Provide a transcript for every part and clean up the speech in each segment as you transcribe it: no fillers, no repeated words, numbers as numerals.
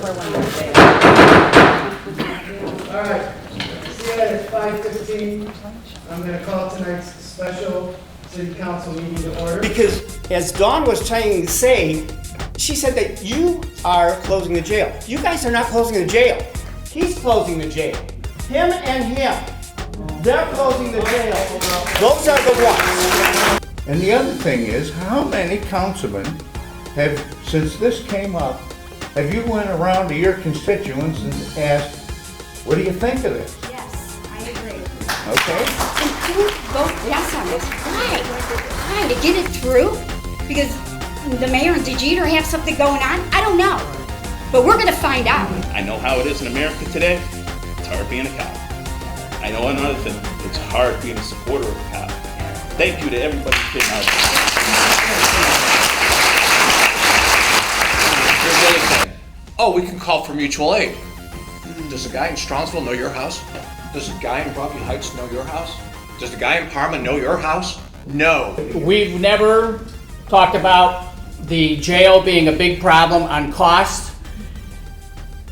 All right, see you at 5:15. I'm going to call tonight's special city council meeting to order. Because as Dawn was trying to say, she said that you are closing the jail. You guys are not closing the jail. He's closing the jail. Him and him. They're closing the jail. Those are the ones. And the other thing is, how many councilmen have, since this came up, have you went around to your constituents and asked, what do you think of this? Yes, I agree. Okay? And who vote yes on this? Why? Why? To get it through? Because the mayor and DeJeter have something going on? I don't know. But we're gonna find out. I know how it is in America today. It's hard being a cop. I know another thing. It's hard being a supporter of a cop. Thank you to everybody who came out. Here's the other thing. Oh, we can call for mutual aid. Does the guy in Strongsville know your house? Does the guy in Broadview Heights know your house? Does the guy in Parma know your house? No. We've never talked about the jail being a big problem on cost.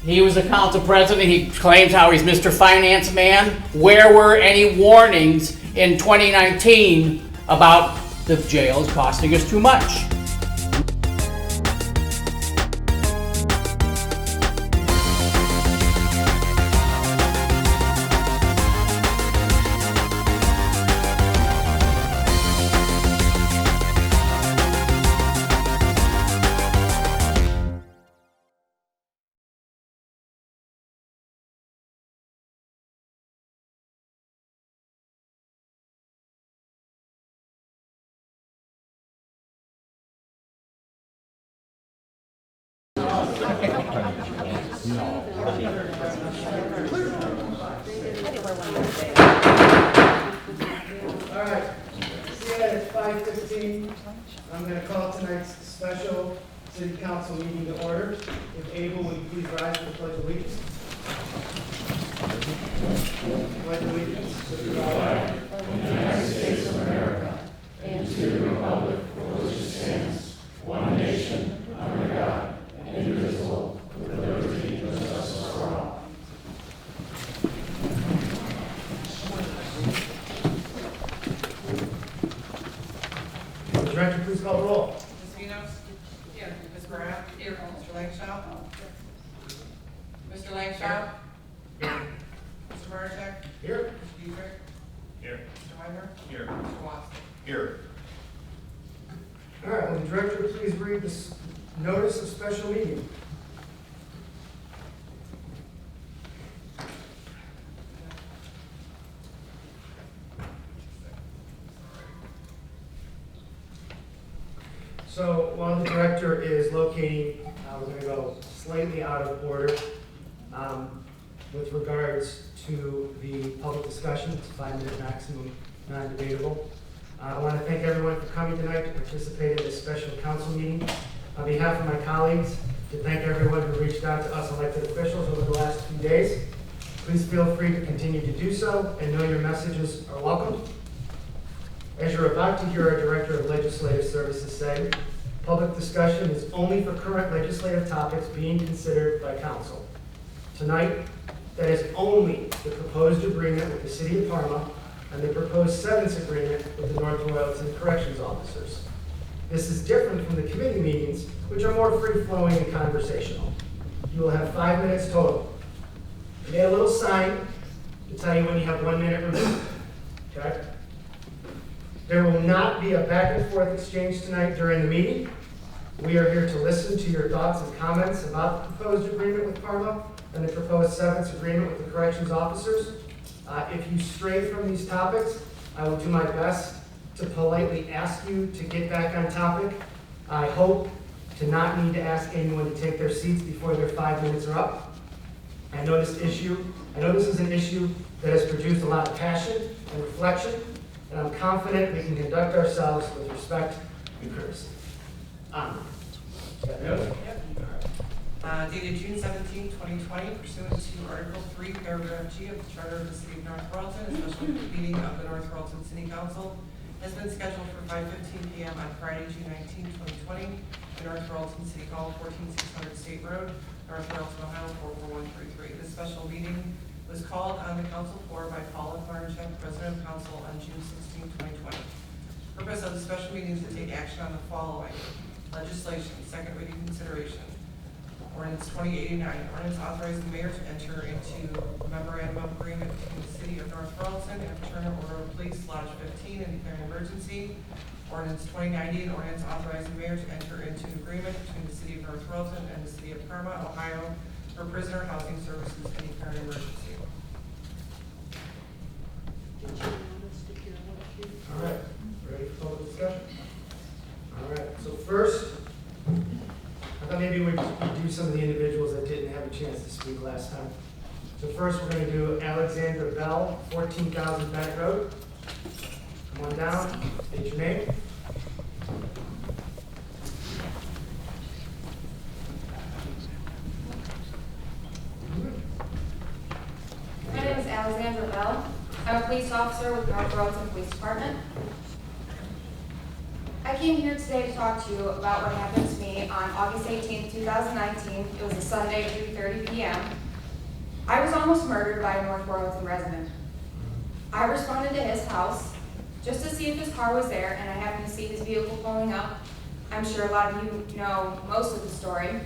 He was the council president. He claims how he's Mr. Finance Man. Where were any warnings in 2019 about the jails costing us too much? All right, see you at 5:15. I'm going to call tonight's special city council meeting to order. If able, would you please rise for the pledge of allegiance? Pledge of allegiance to the flag of the United States of America and to the republic for which it stands, one nation, under God, indivisible, with liberty and justice for all. Director, please call the roll. Ms. Vinos? Here. Ms. Graham? Here. Mr. Langshaw? Mr. Langshaw? Mr. Marisak? Here. Mr. Dietrich? Here. Mr. Weimer? Here. Mr. Watson? Here. All right, will the director please read this notice of special meeting? So while the director is locating, we're going to go slightly out of order with regards to the public discussion. It's a 5-minute maximum, non-debatable. I want to thank everyone for coming tonight to participate in this special council meeting. On behalf of my colleagues, to thank everyone who reached out to us elected officials over the last few days. Please feel free to continue to do so and know your messages are welcome. As you're about to hear our Director of Legislative Services say, public discussion is only for current legislative topics being considered by council. Tonight, that is only the proposed agreement with the City of Parma and the proposed severance agreement with the North Royalton Corrections Officers. This is different from the committee meetings, which are more free-flowing and conversational. You will have 5 minutes total. I made a little sign to tell you when you have 1 minute remaining. Okay? There will not be a back and forth exchange tonight during the meeting. We are here to listen to your thoughts and comments about the proposed agreement with Parma and the proposed severance agreement with the corrections officers. If you stray from these topics, I will do my best to politely ask you to get back on topic. I hope to not need to ask anyone to take their seats before their 5 minutes are up. I know this is an issue that has produced a lot of passion and reflection, and I'm confident we can conduct ourselves with respect and courtesy. Dated June 17, 2020, pursuant to Article 3, Paragraph G of the Charter of the City of North Royalton, a special meeting of the North Royalton City Council has been scheduled for 5:15 p.m. on Friday, June 19, 2020, in North Royalton City Hall, 14600 State Road, North Royalton, Ohio 44133. This special meeting was called on the council floor by Paula Clarncheck, President of Council, on June 16, 2020. Purpose of the special meeting is to take action on the following: legislation, second reading consideration. Ordinance 2089, ordinance authorizing the mayor to enter into a memorandum of agreement between the city of North Royalton and Fraternal Order of Police Lodge 15 and declaring emergency. Ordinance 2090, an ordinance authorizing the mayor to enter into an agreement between the city of North Royalton and the city of Parma, Ohio, for prisoner housing services and declaring emergency. All right, ready for public discussion? All right, so first, I thought maybe we'd do some of the individuals that didn't have a chance to speak last time. So first, we're going to do Alexander Bell, 14,000 Bennett Road. Come on down, state your name. My name is Alexandra Bell. I'm a police officer with North Royalton Police Department. I came here today to talk to you about what happened to me on August 18, 2019. It was a Sunday, 2:30 p.m. I was almost murdered by a North Royalton resident. I responded to his house just to see if his car was there, and I happened to see his vehicle pulling up. I'm sure a lot of you know most of the story.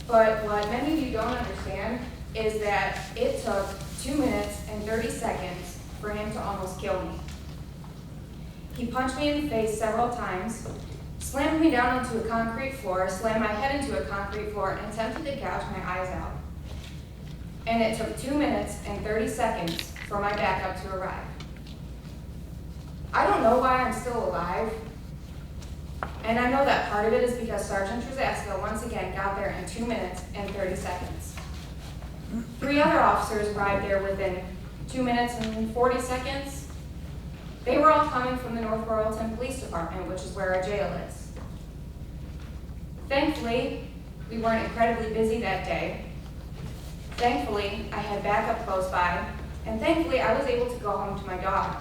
But what many of you don't understand is that it took 2 minutes and 30 seconds for him to almost kill me. He punched me in the face several times, slammed me down onto a concrete floor, slammed my head into a concrete floor, and attempted to gouge my eyes out. And it took 2 minutes and 30 seconds for my backup to arrive. I don't know why I'm still alive, and I know that part of it is because Sergeant Trzaska once again got there in 2 minutes and 30 seconds. 3 other officers arrived there within 2 minutes and 40 seconds. They were all coming from the North Royalton Police Department, which is where our jail is. Thankfully, we weren't incredibly busy that day. Thankfully, I had backup close by, and thankfully, I was able to go home to my daughter.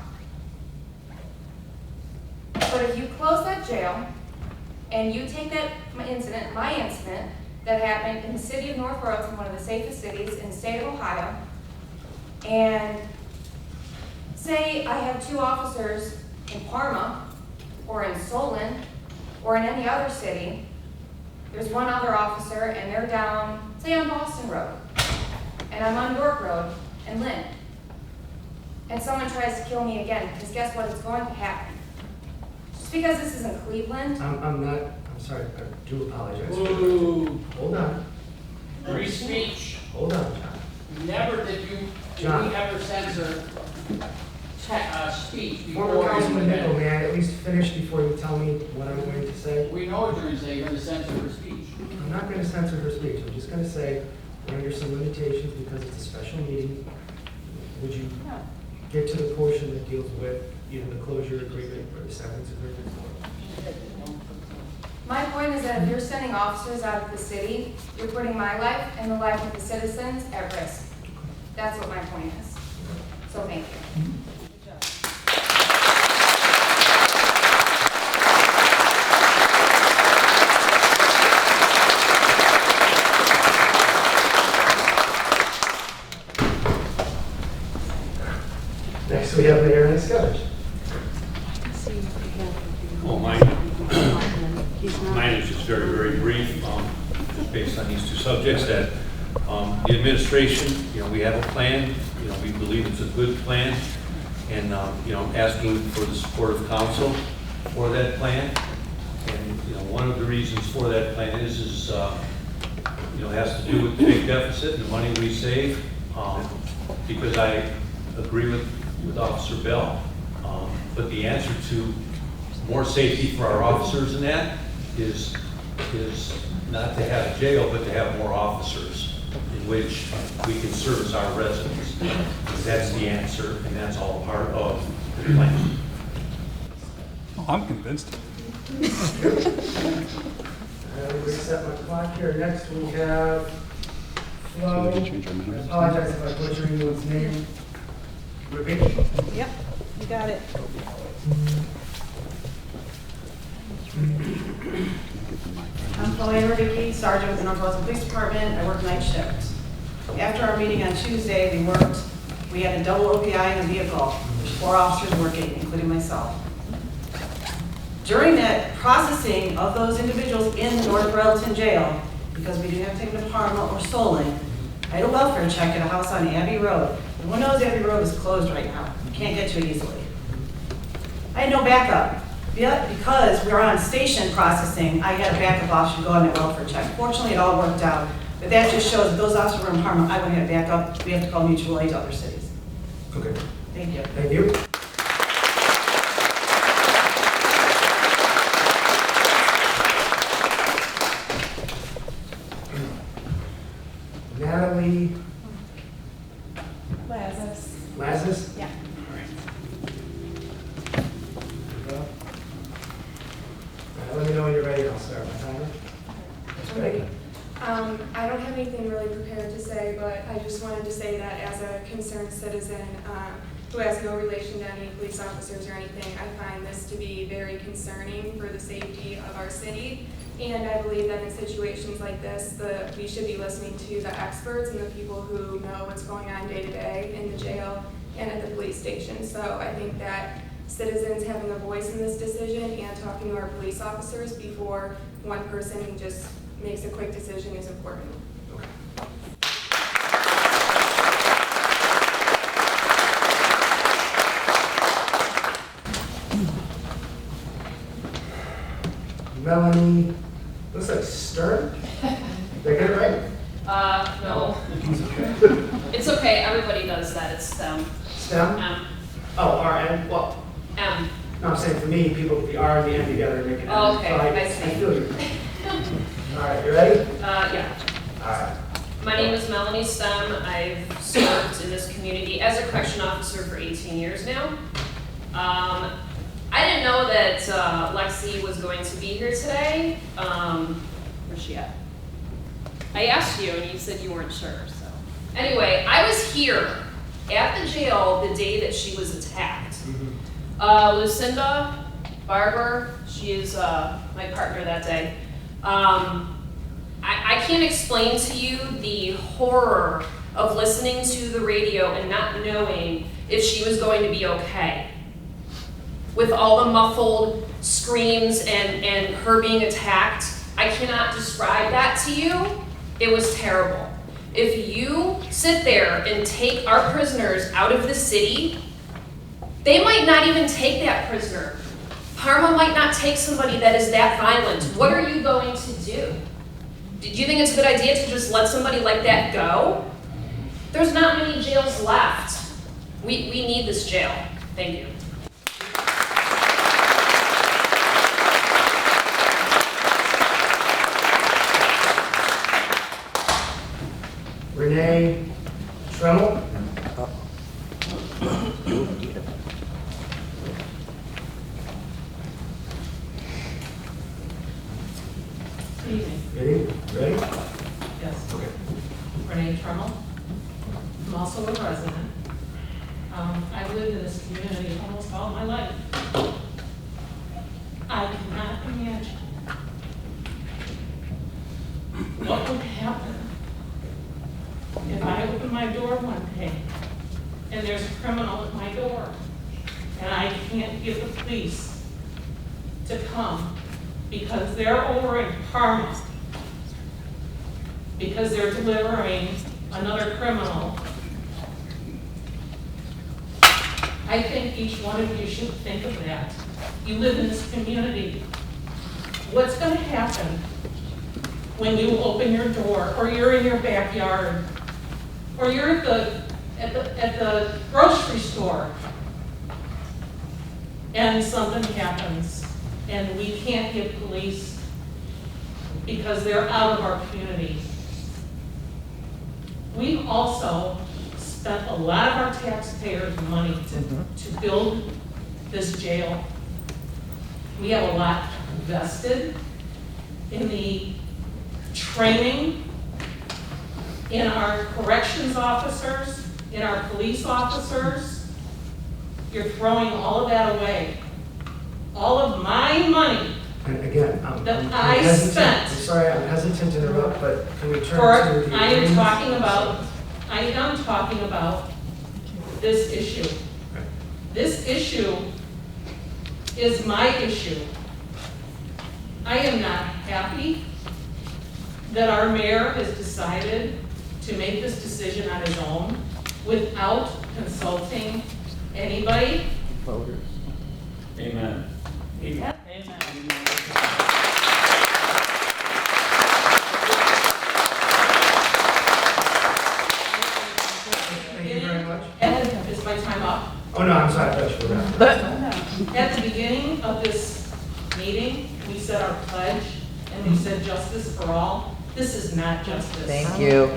But if you close that jail, and you take that incident, my incident, that happened in the city of North Royalton, one of the safest cities in the state of Ohio, and say I have 2 officers in Parma, or in Solon, or in any other city. There's 1 other officer, and they're down, say on Boston Road, and I'm on York Road and Lynn. And someone tries to kill me again, because guess what? It's going to happen. Just because this is in Cleveland. I'm sorry, I do apologize. Ooh, Hold on, free speech. hold on, John. Never did John. we ever censor speech Former before. Councilman Nichol, may I at least finish before you tell me what I'm going to say? We know what you're going to say. You're going to censor her speech. I'm not going to censor her speech. I'm just going to say we're under some limitations because it's a special meeting. Would you get to the portion that deals with either the closure agreement or the severance agreement? My point is that if you're sending officers out of the city, you're putting my life and the life of the citizens at risk. That's what my point is. So thank you. Next, we have Mayor Antoskiewicz. Oh, mine is just very, very brief, just based on these 2 subjects that the administration, we have a plan, we believe it's a good plan, and, I'm asking for the support of council for that plan. And, one of the reasons for that plan is has to do with the big deficit and the money we save, because I agree with Officer Bell, but the answer to more safety for our officers in that is not to have a jail, but to have more officers in which we can service our residents. That's the answer, and that's all part of the plan. Oh, I'm convinced. Let me reset my clock here. Next, we have Flo. I apologize if I butcher anyone's name. Repeat. Yep, you got it. Elaine Radicki, Sergeant with the North Royalton Police Department. I work night shift. After our meeting on Tuesday, we had a double OPI in the vehicle. There's 4 officers working, including myself. During that processing of those individuals in the North Royalton jail, because we didn't have to take them to Parma or Solon, I had a welfare check at a house on Abbey Road. Everyone knows Abbey Road is closed right now. You can't get to it easily. I had no backup. Because we were on station processing, I had a backup option to go on that welfare check. Fortunately, it all worked out. But that just shows that those officers were in Parma, I wouldn't have backup. We have to call mutual aid to other cities. Okay. Thank you. Thank you. Natalie Lazarus? Yeah. Let me know when you're ready, and I'll start my timer. Ready? I don't have anything really prepared to say, but I just wanted to say that as a concerned citizen who has no relation to any police officers or anything, I find this to be very concerning for the safety of our city. And I believe that in situations like this, we should be listening to the experts and the people who know what's going on day to day in the jail and at the police station. So I think that citizens having a voice in this decision and talking to our police officers before one person just makes a quick decision is important. Melanie, looks like Stern? Did I get it right? No. It's okay, everybody does that, it's STEM. STEM? Oh, R-N, well, M. no, I'm saying for me, people put the R and the N together and make it M. Oh, okay, So I see. I feel you. All right, you ready? Yeah. All right. My name is Melanie Stem. I've served in this community as a correction officer for 18 years now. I didn't know that Lexi was going to be here today. Where's she at? I asked you and you said you weren't sure, so. Anyway, I was here at the jail the day that she was attacked. Lucinda Barber, she is my partner that day. I can't explain to you the horror of listening to the radio and not knowing if she was going to be okay. With all the muffled screams and her being attacked, I cannot describe that to you. It was terrible. If you sit there and take our prisoners out of the city, they might not even take that prisoner. Parma might not take somebody that is that violent. What are you going to do? Do you think it's a good idea to just let somebody like that go? There's not many jails left. We need this jail. Thank you. Renee Tremmel? Good evening. Ready? Yes. Okay. Renee Trummel. I'm also a resident. I've lived in this community almost all my life. I cannot imagine what would happen if I open my door one day and there's a criminal at my door and I can't get the police to come because they're over in Parma, because they're delivering another criminal. I think each one of you should think of that. You live in this community. What's going to happen when you open your door, or you're in your backyard, or you're at the grocery store, and something happens, and we can't get police because they're out of our community? We've also spent a lot of our taxpayers' money to build this jail. We have a lot invested in the training, in our corrections officers, in our police officers. You're throwing all of that away. All of my money And again, That I'm I hesitant, spent. I'm sorry, I'm hesitant to interrupt, but can we turn to the I am agreement? talking about, I am talking about this issue. This issue is my issue. I am not happy that our mayor has decided to make this decision on his own without consulting anybody. Voters. Amen. Amen. Thank you very much. Is my time up? Oh, no, I'm sorry, I thought you were done. At the beginning of this meeting, we said our pledge, and we said justice for all. This is not justice. Thank you.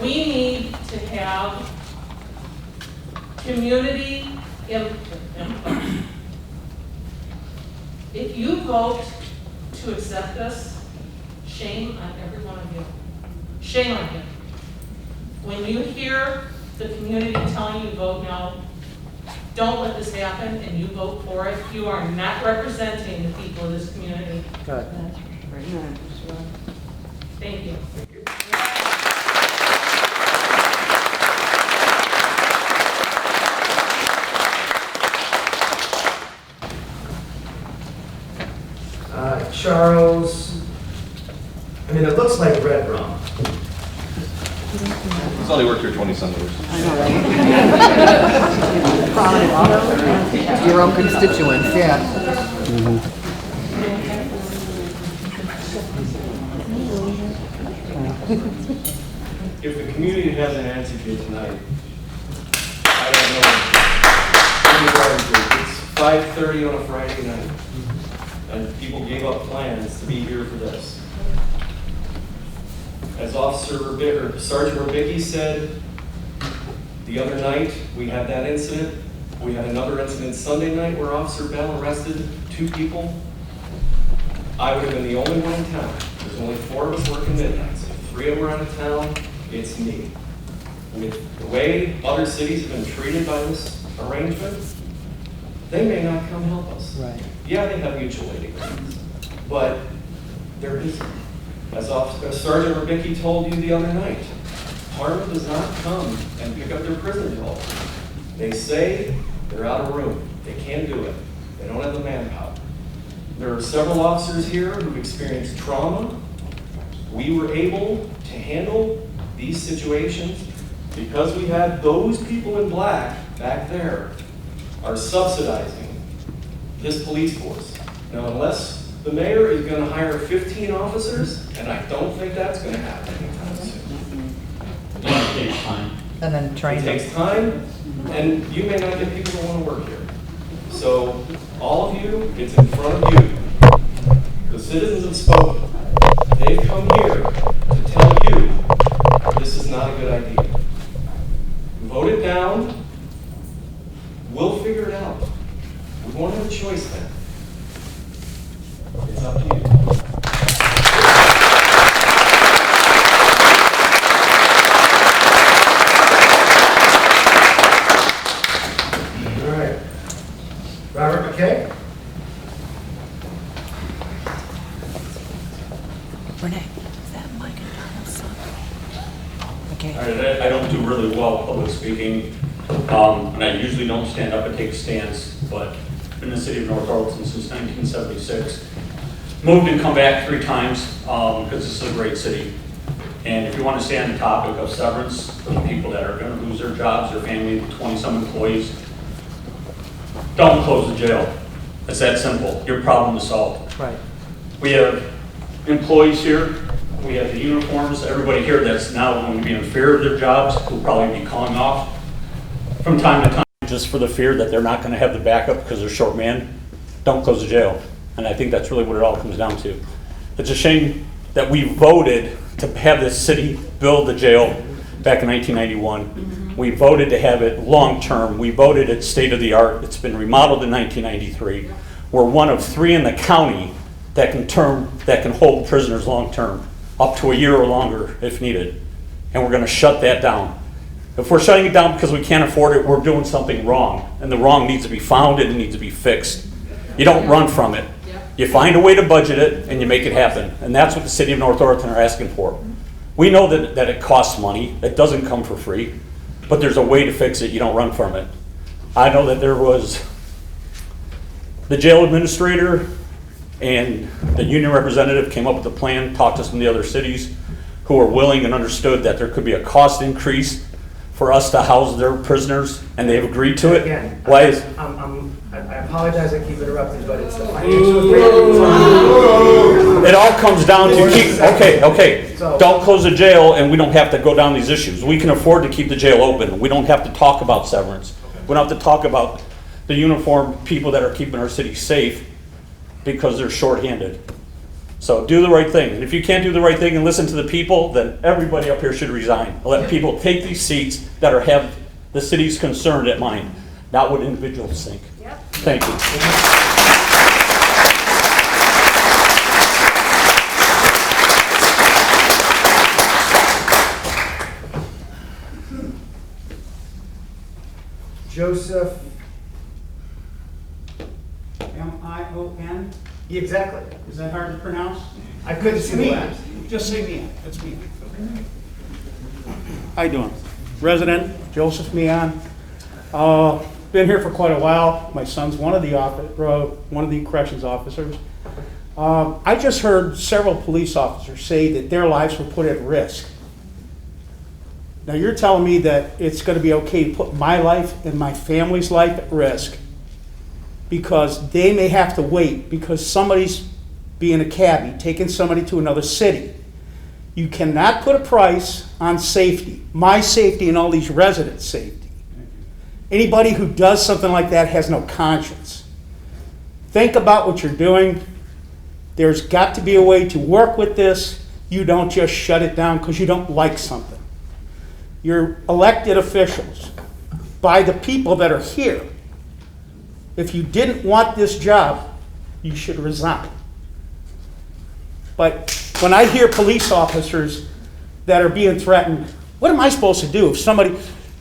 We need to have community input. If you vote to accept this, shame on every one of you. Shame on you. When you hear the community telling you vote no, don't let this happen and you vote for it. You are not representing the people of this community. Good. Thank you. Charles, I mean, it looks like red rum. He's only worked here 20-some years. Your own constituents, yeah. If the community hasn't answered you tonight, I don't know. It's 5:30 on a Friday night, and people gave up plans to be here for this. As Sergeant Rubicki said, the other night, we had that incident. We had another incident Sunday night where Officer Bell arrested 2 people. I would have been the only one in town. There's only 4 of us working midnights. If 3 of them were out of town, it's me. With the way other cities have been treated by this arrangement, they may not come help us. Right. Yeah, they have mutual aid agreements, but they're busy. As Sergeant Rubicki told you the other night, Parma does not come and pick up their prisoners all. They say they're out of room. They can't do it. They don't have the manpower. There are several officers here who've experienced trauma. We were able to handle these situations because we had those people in black back there are subsidizing this police force. Now, unless the mayor is going to hire 15 officers, and I don't think that's going to happen anytime soon. It takes time. And then train It them. takes time, and you may not get people to want to work here. So, all of you, it's in front of you. The citizens have spoken. They've come here to tell you this is not a good idea. Vote it down. We'll figure it out. We won't have a choice then. It's up to you. All right. Robert McKay? Renee, is that Mike and Donald's son? Okay. All right, I don't do really well public speaking, and I usually don't stand up and take a stance, but been in the city of North Royalton since 1976. Moved and come back 3 times because this is a great city. And if you want to stay on the topic of severance for the people that are going to lose their jobs, their family, 20-some employees, don't close the jail. It's that simple. Your problem is solved. Right. We have employees here. We have the uniforms. Everybody here that's now going to be in fear of their jobs will probably be calling off from time to time just for the fear that they're not going to have the backup because they're short manned. Don't close the jail. And I think that's really what it all comes down to. It's a shame that we voted to have this city build the jail back in 1991. We voted to have it long-term. We voted it state-of-the-art. It's been remodeled in 1993. We're one of 3 in the county that can hold prisoners long-term, up to a year or longer if needed. And we're going to shut that down. If we're shutting it down because we can't afford it, we're doing something wrong. And the wrong needs to be found and it needs to be fixed. You don't run from it. You find a way to budget it and you make it happen. And that's what the city of North Royalton are asking for. We know that it costs money. It doesn't come for free. But there's a way to fix it. You don't run from it. I know that there was the jail administrator and the union representative came up with a plan, talked to some of the other cities who were willing and understood that there could be a cost increase for us to house their prisoners, and they've agreed to it. Again, Why is? I apologize, I keep interrupting, but it's the financial agreement. It all comes down to keep, okay, don't close the jail and we don't have to go down these issues. We can afford to keep the jail open. We don't have to talk about severance. We don't have to talk about the uniformed people that are keeping our city safe because they're shorthanded. So do the right thing. And if you can't do the right thing and listen to the people, then everybody up here should resign. Let people take these seats that have the city's concerned at mind, not what individuals think. Thank you. Joseph, M-I-O-N? exactly. Is that hard to pronounce? I couldn't see the last. Just say Mian. That's me. How you doing? Resident Joseph Mian. Been here for quite a while. My son's one of the corrections officers. I just heard several police officers say that their lives were put at risk. Now you're telling me that it's going to be okay to put my life and my family's life at risk because they may have to wait because somebody's being a cabbie, taking somebody to another city. You cannot put a price on safety, my safety and all these residents' safety. Anybody who does something like that has no conscience. Think about what you're doing. There's got to be a way to work with this. You don't just shut it down because you don't like something. You're elected officials by the people that are here. If you didn't want this job, you should resign. But when I hear police officers that are being threatened, what am I supposed to do if somebody,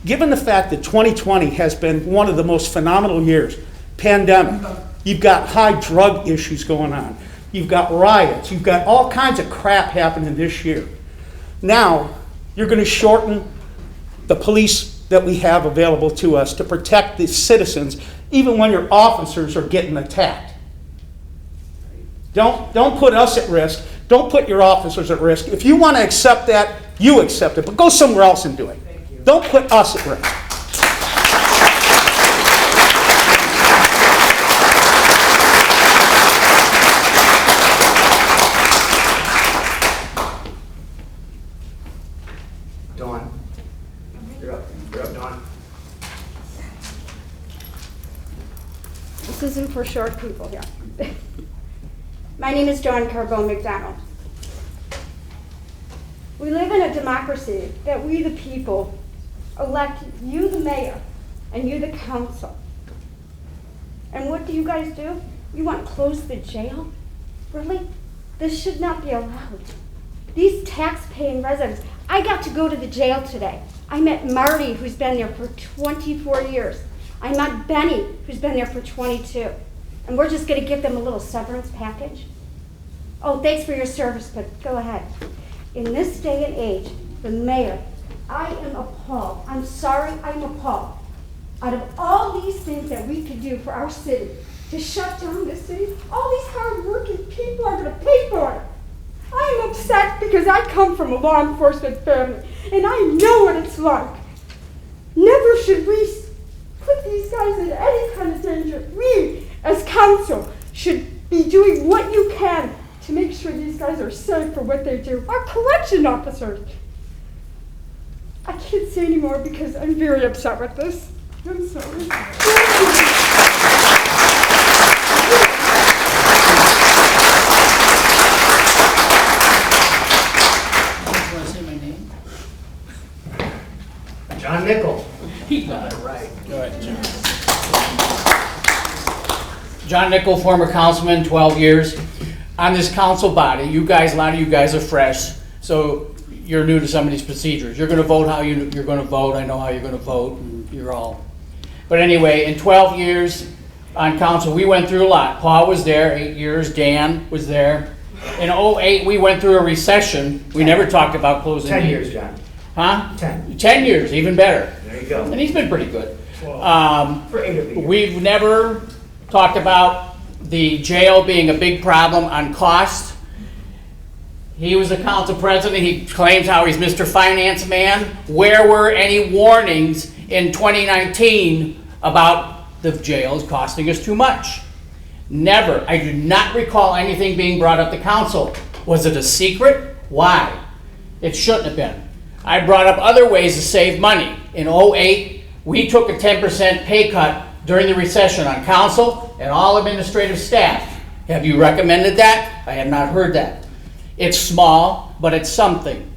given the fact that 2020 has been one of the most phenomenal years, pandemic, you've got high drug issues going on, you've got riots, you've got all kinds of crap happening this year. Now, you're going to shorten the police that we have available to us to protect the citizens, even when your officers are getting attacked. Don't put us at risk. Don't put your officers at risk. If you want to accept that, you accept it, but go somewhere else and do it. Don't put us at risk. Dawn. You're up, Dawn. This isn't for short people here. My name is Dawn Carbone McDonald. We live in a democracy that we, the people, elect you, the mayor, and you, the council. And what do you guys do? You want to close the jail? Really? This should not be allowed. These tax-paying residents, I got to go to the jail today. I met Marty, who's been there for 24 years. I met Benny, who's been there for 22. And we're just going to give them a little severance package? Oh, thanks for your service, but go ahead. In this day and age, the mayor, I am appalled. I'm sorry, I'm appalled. Out of all these things that we could do for our city, to shut down this city, all these hard-working people are going to pay for it. I'm upset because I come from a law enforcement family, and I know what it's like. Never should we put these guys in any kind of danger. We, as council, should be doing what you can to make sure these guys are safe for what they do. Our correction officers. I can't say anymore because I'm very upset with this. I'm sorry. Want to say my name? John Nickel. He got it right. Go ahead, John. John Nickel, former councilman, 12 years. On this council body, you guys, a lot of you guys are fresh, so you're new to some of these procedures. You're gonna vote how you're gonna vote. I know how you're gonna vote, and you're all. But anyway, in 12 years on council, we went through a lot. Paul was there 8 years, Dan was there. In 08, we went through a recession. We never talked about closing. 10 years, John. Huh? 10. 10 years, even better. There you go. And he's been pretty good. For 8 of the years. We've never talked about the jail being a big problem on cost. He was the council president. He claims how he's Mr. Finance Man. Where were any warnings in 2019 about the jail is costing us too much? Never. I do not recall anything being brought up to council. Was it a secret? Why? It shouldn't have been. I brought up other ways to save money. In 08, we took a 10% pay cut during the recession on council and all administrative staff. Have you recommended that? I have not heard that. It's small, but it's something.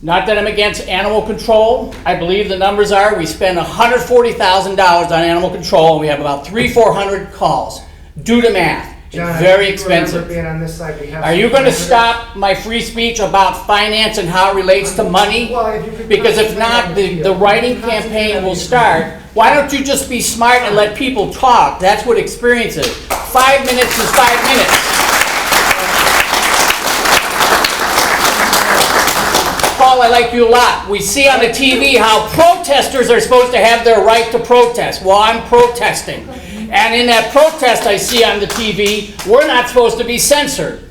Not that I'm against animal control. I believe the numbers are we spend $140,000 on animal control and we have about 300-400 calls. Do the math. John, It's very I think you remember expensive. being on this side. We have Are some you going to competitors. stop my free speech about finance and how it relates to money? Well, if you could Because if concentrate not, on the field. writing campaign will start. Why don't you just be smart and let people talk? That's what experience is. 5 minutes is 5 minutes. Paul, I like you a lot. We see on the TV how protesters are supposed to have their right to protest. Well, I'm protesting. And in that protest I see on the TV, we're not supposed to be censored.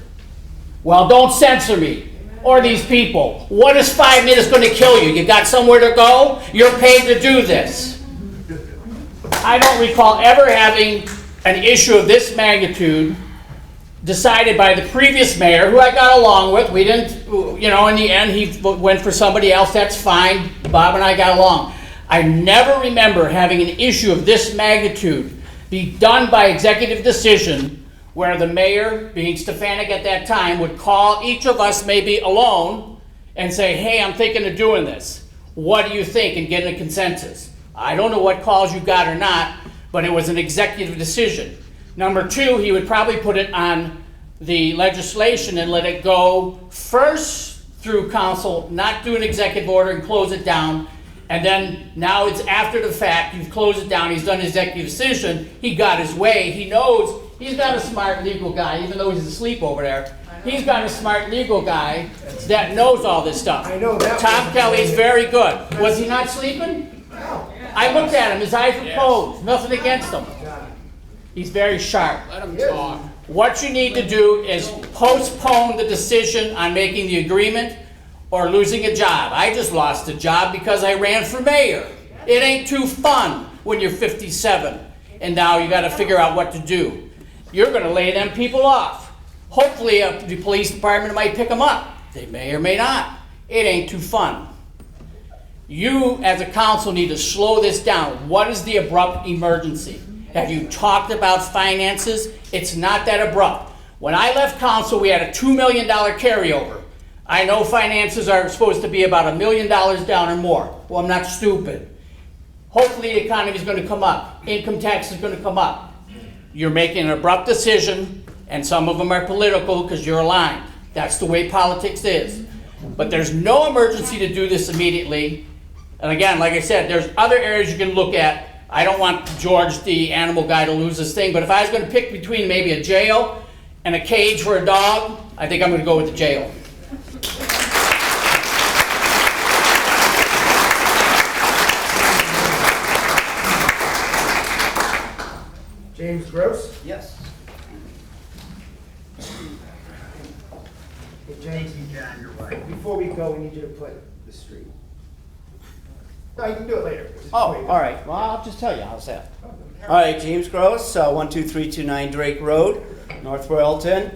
Well, don't censor me or these people. What is 5 minutes going to kill you? You got somewhere to go? You're paid to do this. I don't recall ever having an issue of this magnitude decided by the previous mayor, who I got along with. We didn't, in the end, he went for somebody else. That's fine. Bob and I got along. I never remember having an issue of this magnitude be done by executive decision where the mayor, being Stefanik at that time, would call each of us maybe alone and say, hey, I'm thinking of doing this. What do you think? And get a consensus. I don't know what calls you got or not, but it was an executive decision. Number two, he would probably put it on the legislation and let it go first through council, not do an executive order and close it down. And then now it's after the fact, you've closed it down, he's done his executive decision, he got his way, he knows, he's got a smart legal guy, even though he's asleep over there. He's got a smart legal guy that knows all this stuff. I know that. Tom Kelly's very good. Was he not sleeping? No. I looked at him, his eyes were closed, nothing against him. He's very sharp. Let him talk. What you need to do is postpone the decision on making the agreement or losing a job. I just lost a job because I ran for mayor. It ain't too fun when you're 57 and now you got to figure out what to do. You're going to lay them people off. Hopefully the police department might pick them up. They may or may not. It ain't too fun. You as a council need to slow this down. What is the abrupt emergency? Have you talked about finances? It's not that abrupt. When I left council, we had a $2 million carryover. I know finances are supposed to be about $1 million down or more. Well, I'm not stupid. Hopefully the economy is going to come up. Income tax is going to come up. You're making an abrupt decision, and some of them are political because you're aligned. That's the way politics is. But there's no emergency to do this immediately. And again, like I said, there's other areas you can look at. I don't want George, the animal guy, to lose his thing, but if I was going to pick between maybe a jail and a cage for a dog, I think I'm going to go with the jail. James Gross? Yes. Hey, James, before we go, we need you to put the street. No, you can do it later. Just Oh, before you go. all right. Well, I'll just tell you. How's that? All right, James Gross, 12329 Drake Road, North Royalton.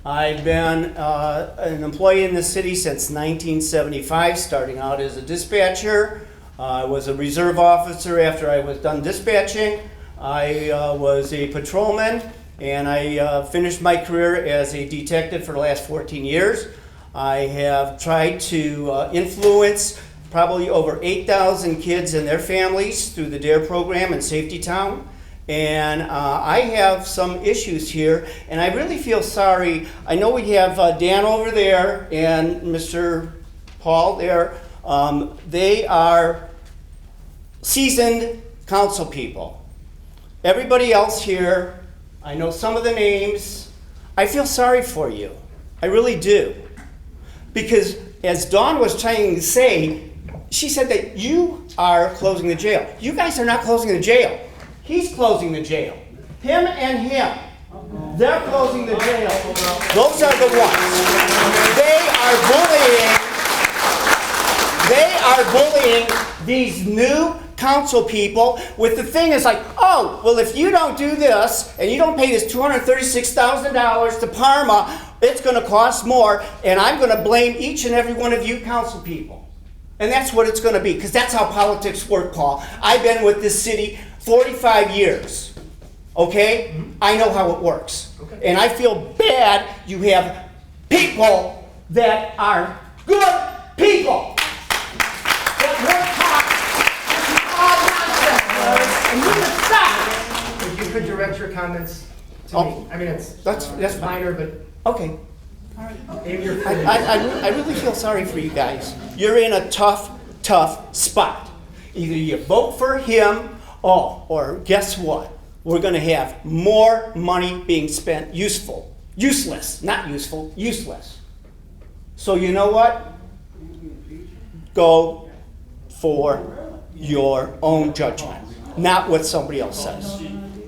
I've been an employee in the city since 1975, starting out as a dispatcher. I was a reserve officer after I was done dispatching. I was a patrolman, and I finished my career as a detective for the last 14 years. I have tried to influence probably over 8,000 kids and their families through the DARE program in Safety Town. And I have some issues here, and I really feel sorry. I know we have Dan over there and Mr. Paul. They are seasoned council people. Everybody else here, I know some of the names. I feel sorry for you. I really do. Because as Dawn was trying to say, she said that you are closing the jail. You guys are not closing the jail. He's closing the jail. Him and him. They're closing the jail. Those are the ones. They are bullying these new council people with the thing is like, oh, well, if you don't do this and you don't pay this $236,000 to Parma, it's going to cost more, and I'm going to blame each and every one of you council people. And that's what it's going to be, because that's how politics work, Paul. I've been with this city 45 years, okay? Mm-hmm. I know how it works. Okay. And I feel bad you have people that are good people that work hard. And you If you could direct your comments to me. I mean, that's minor, but... Okay. All right. I really feel sorry for you guys. You're in a tough spot. Either you vote for him, or guess what? We're going to have more money being spent useless. So you know what? Go for your own judgment, not what somebody else says.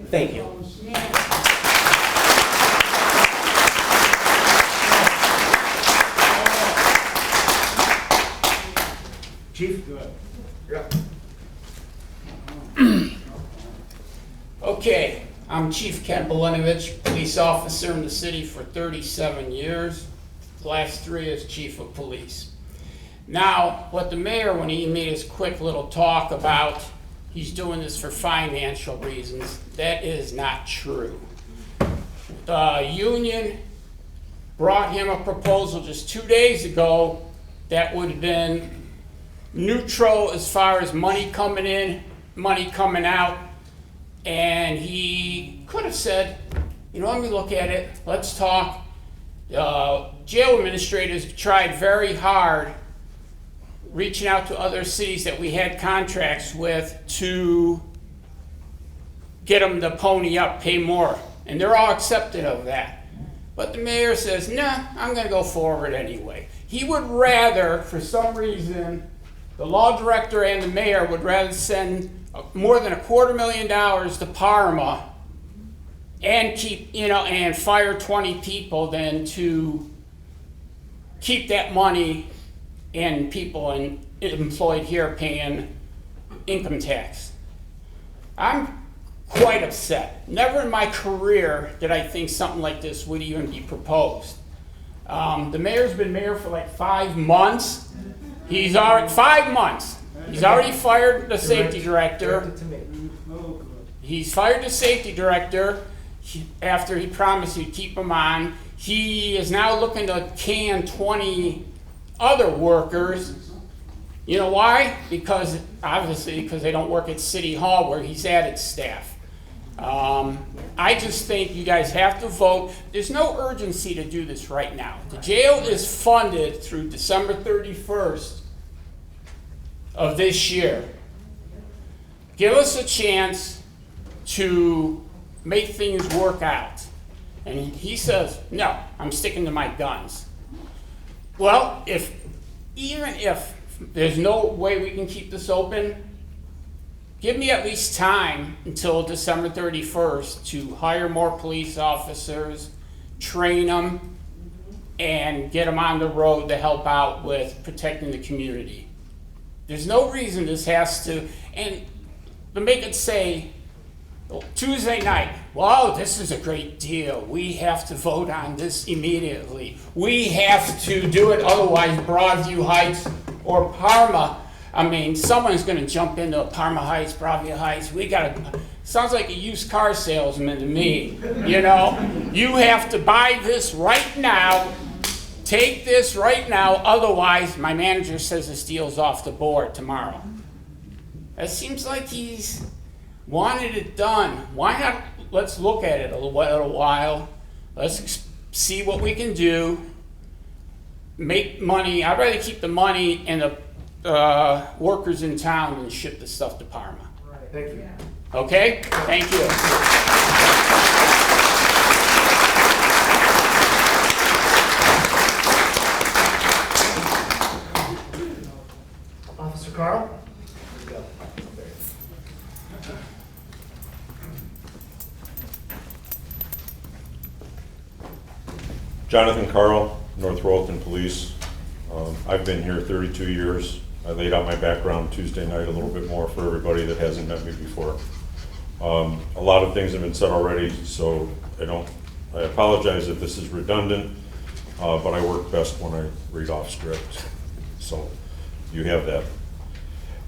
Thank you. Chief? You're up. Okay, I'm Chief Ken Bilinovich, police officer in the city for 37 years. The last 3 as chief of police. Now, what the mayor, when he made his quick little talk about he's doing this for financial reasons, that is not true. The union brought him a proposal just 2 days ago that would have been neutral as far as money coming in, money coming out, and he could have said, you know, let me look at it, let's talk. Jail administrators tried very hard reaching out to other cities that we had contracts with to get them to pony up, pay more, and they're all accepted of that. But the mayor says, nah, I'm gonna go forward anyway. He would rather, for some reason, the law director and the mayor would rather send more than $250,000 to Parma and keep, and fire 20 people than to keep that money and people employed here paying income tax. I'm quite upset. Never in my career did I think something like this would even be proposed. The mayor's been mayor for like 5 months. He's already 5 months. He's already fired the safety director. He's fired the safety director after he promised he'd keep him on. He is now looking to can 20 other workers. You know why? Because they don't work at City Hall where he's added staff. I just think you guys have to vote. There's no urgency to do this right now. The jail is funded through December 31st of this year. Give us a chance to make things work out. And he says, no, I'm sticking to my guns. Well, even if there's no way we can keep this open, give me at least time until December 31st to hire more police officers, train them, and get them on the road to help out with protecting the community. There's no reason this has to, and to make it say, Tuesday night, wow, this is a great deal. We have to vote on this immediately. We have to do it, otherwise Broadview Heights or Parma. I mean, someone's going to jump into Parma Heights, Broadview Heights. Sounds like a used car salesman to me. You know, you have to buy this right now. Take this right now. Otherwise, my manager says this deal's off the board tomorrow. It seems like he's wanted it done. Why not? Let's look at it a while. Let's see what we can do. make money. I'd rather keep the money and the workers in town than ship the stuff to Parma. Thank you. Okay? Thank you. Officer Carl? Here we go. Jonathan Carl, North Royalton Police. I've been here 32 years. I laid out my background Tuesday night a little bit more for everybody that hasn't met me before. A lot of things have been said already, so I apologize if this is redundant, but I work best when I read off script. So you have that.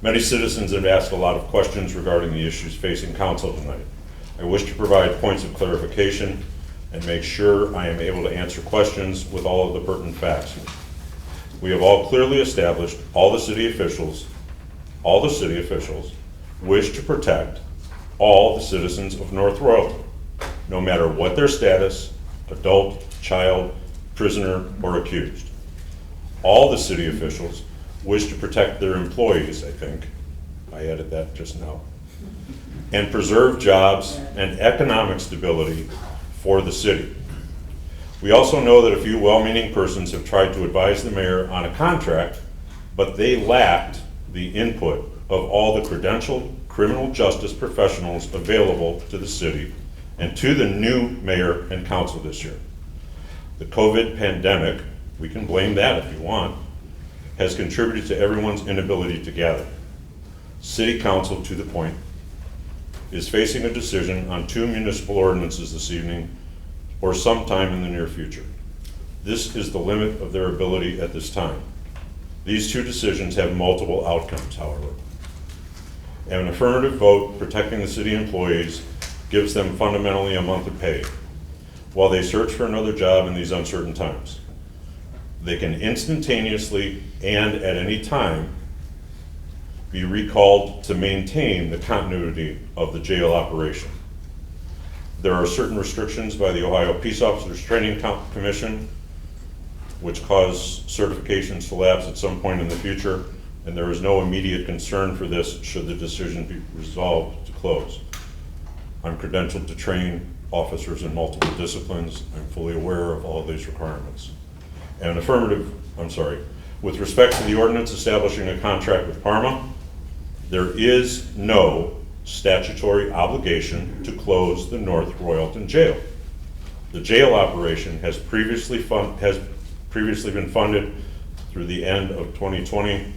Many citizens have asked a lot of questions regarding the issues facing council tonight. I wish to provide points of clarification and make sure I am able to answer questions with all of the pertinent facts. We have all clearly established all the city officials wish to protect all the citizens of North Royalton, no matter what their status, adult, child, prisoner, or accused. All the city officials wish to protect their employees, I think. I added that just now. And preserve jobs and economic stability for the city. We also know that a few well-meaning persons have tried to advise the mayor on a contract, but they lacked the input of all the credentialed criminal justice professionals available to the city and to the new mayor and council this year. The COVID pandemic, we can blame that if you want, has contributed to everyone's inability to gather. City council, to the point, is facing a decision on 2 municipal ordinances this evening or sometime in the near future. This is the limit of their ability at this time. These 2 decisions have multiple outcomes, however. An affirmative vote protecting the city employees gives them fundamentally a month of pay while they search for another job in these uncertain times. They can instantaneously and at any time be recalled to maintain the continuity of the jail operation. There are certain restrictions by the Ohio Peace Officers Training Commission which cause certifications to lapse at some point in the future, and there is no immediate concern for this should the decision be resolved to close. I'm credentialed to train officers in multiple disciplines. I'm fully aware of all of these requirements. And with respect to the ordinance establishing a contract with Parma, there is no statutory obligation to close the North Royalton jail. The jail operation has previously been funded through the end of 2020.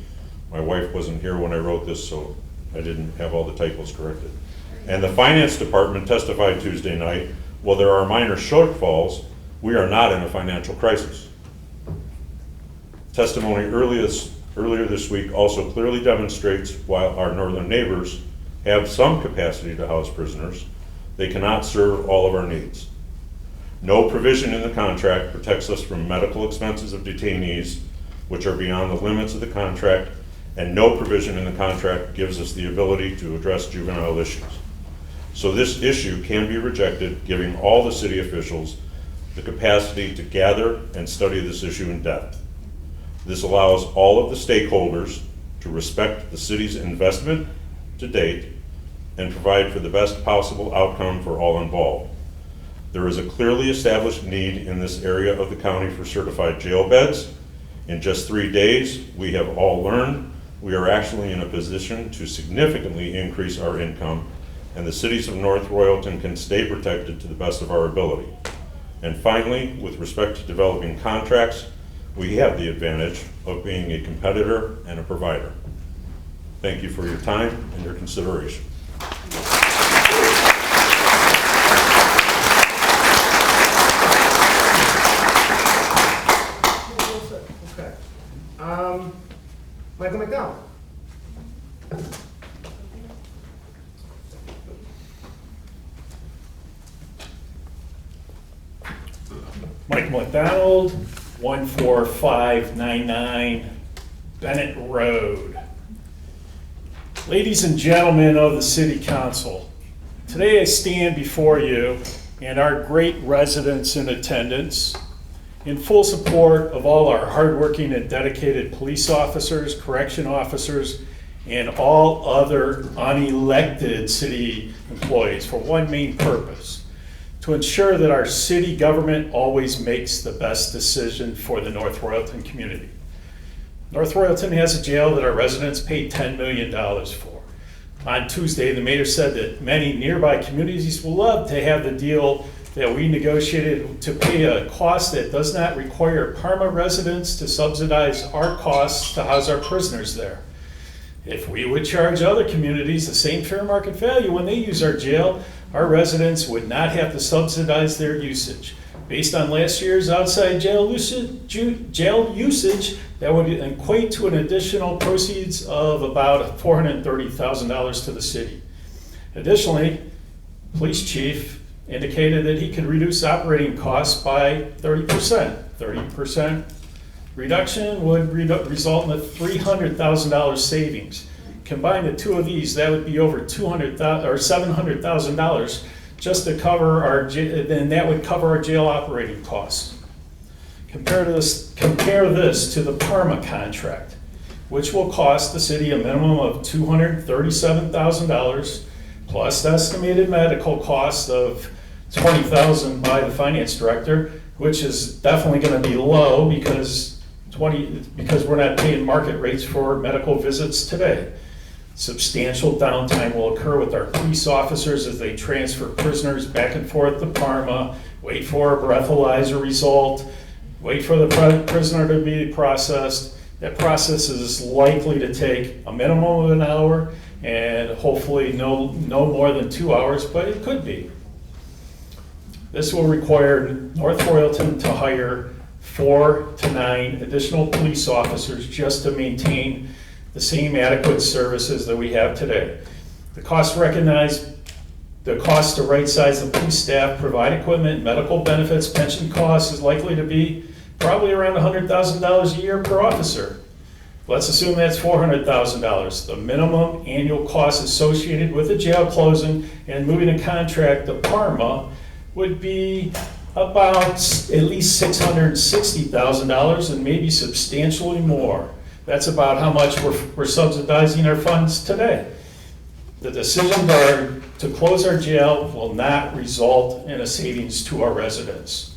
My wife wasn't here when I wrote this, so I didn't have all the typos corrected. And the finance department testified Tuesday night, while there are minor shortfalls, we are not in a financial crisis. Testimony earlier this week also clearly demonstrates while our northern neighbors have some capacity to house prisoners, they cannot serve all of our needs. No provision in the contract protects us from medical expenses of detainees, which are beyond the limits of the contract, and no provision in the contract gives us the ability to address juvenile issues. So this issue can be rejected, giving all the city officials the capacity to gather and study this issue in depth. This allows all of the stakeholders to respect the city's investment to date and provide for the best possible outcome for all involved. There is a clearly established need in this area of the county for certified jail beds. In just 3 days, we have all learned we are actually in a position to significantly increase our income, and the cities of North Royalton can stay protected to the best of our ability. And finally, with respect to developing contracts, we have the advantage of being a competitor and a provider. Thank you for your time and your consideration. Okay. Michael McDowell. Mike McDonald, 14599 Bennett Road. Ladies and gentlemen of the City Council, today I stand before you and our great residents in attendance in full support of all our hardworking and dedicated police officers, correction officers, and all other unelected city employees for one main purpose: to ensure that our city government always makes the best decision for the North Royalton community. North Royalton has a jail that our residents pay $10 million for. On Tuesday, the mayor said that many nearby communities will love to have the deal that we negotiated to pay a cost that does not require Parma residents to subsidize our costs to house our prisoners there. If we would charge other communities the same fair market value when they use our jail, our residents would not have to subsidize their usage. Based on last year's outside jail usage, that would equate to an additional proceeds of about $430,000 to the city. Additionally, police chief indicated that he could reduce operating costs by 30%. 30% reduction would result in a $300,000 savings. Combine the two of these, that would be over $700,000 just to cover then that would cover our jail operating costs. Compare this to the Parma contract, which will cost the city a minimum of $237,000 plus estimated medical cost of $20,000 by the finance director, which is definitely going to be low because we're not paying market rates for medical visits today. Substantial downtime will occur with our police officers as they transfer prisoners back and forth to Parma, wait for a breathalyzer result, wait for the prisoner to be processed. That process is likely to take a minimum of an hour and hopefully no more than 2 hours, but it could be. This will require North Royalton to hire 4 to 9 additional police officers just to maintain the same adequate services that we have today. The cost to right size the police staff, provide equipment, medical benefits, pension costs is likely to be probably around $100,000 a year per officer. Let's assume that's $400,000. The minimum annual cost associated with the jail closing and moving a contract to Parma would be about at least $660,000 and maybe substantially more. That's about how much we're subsidizing our funds today. The decision to close our jail will not result in a savings to our residents.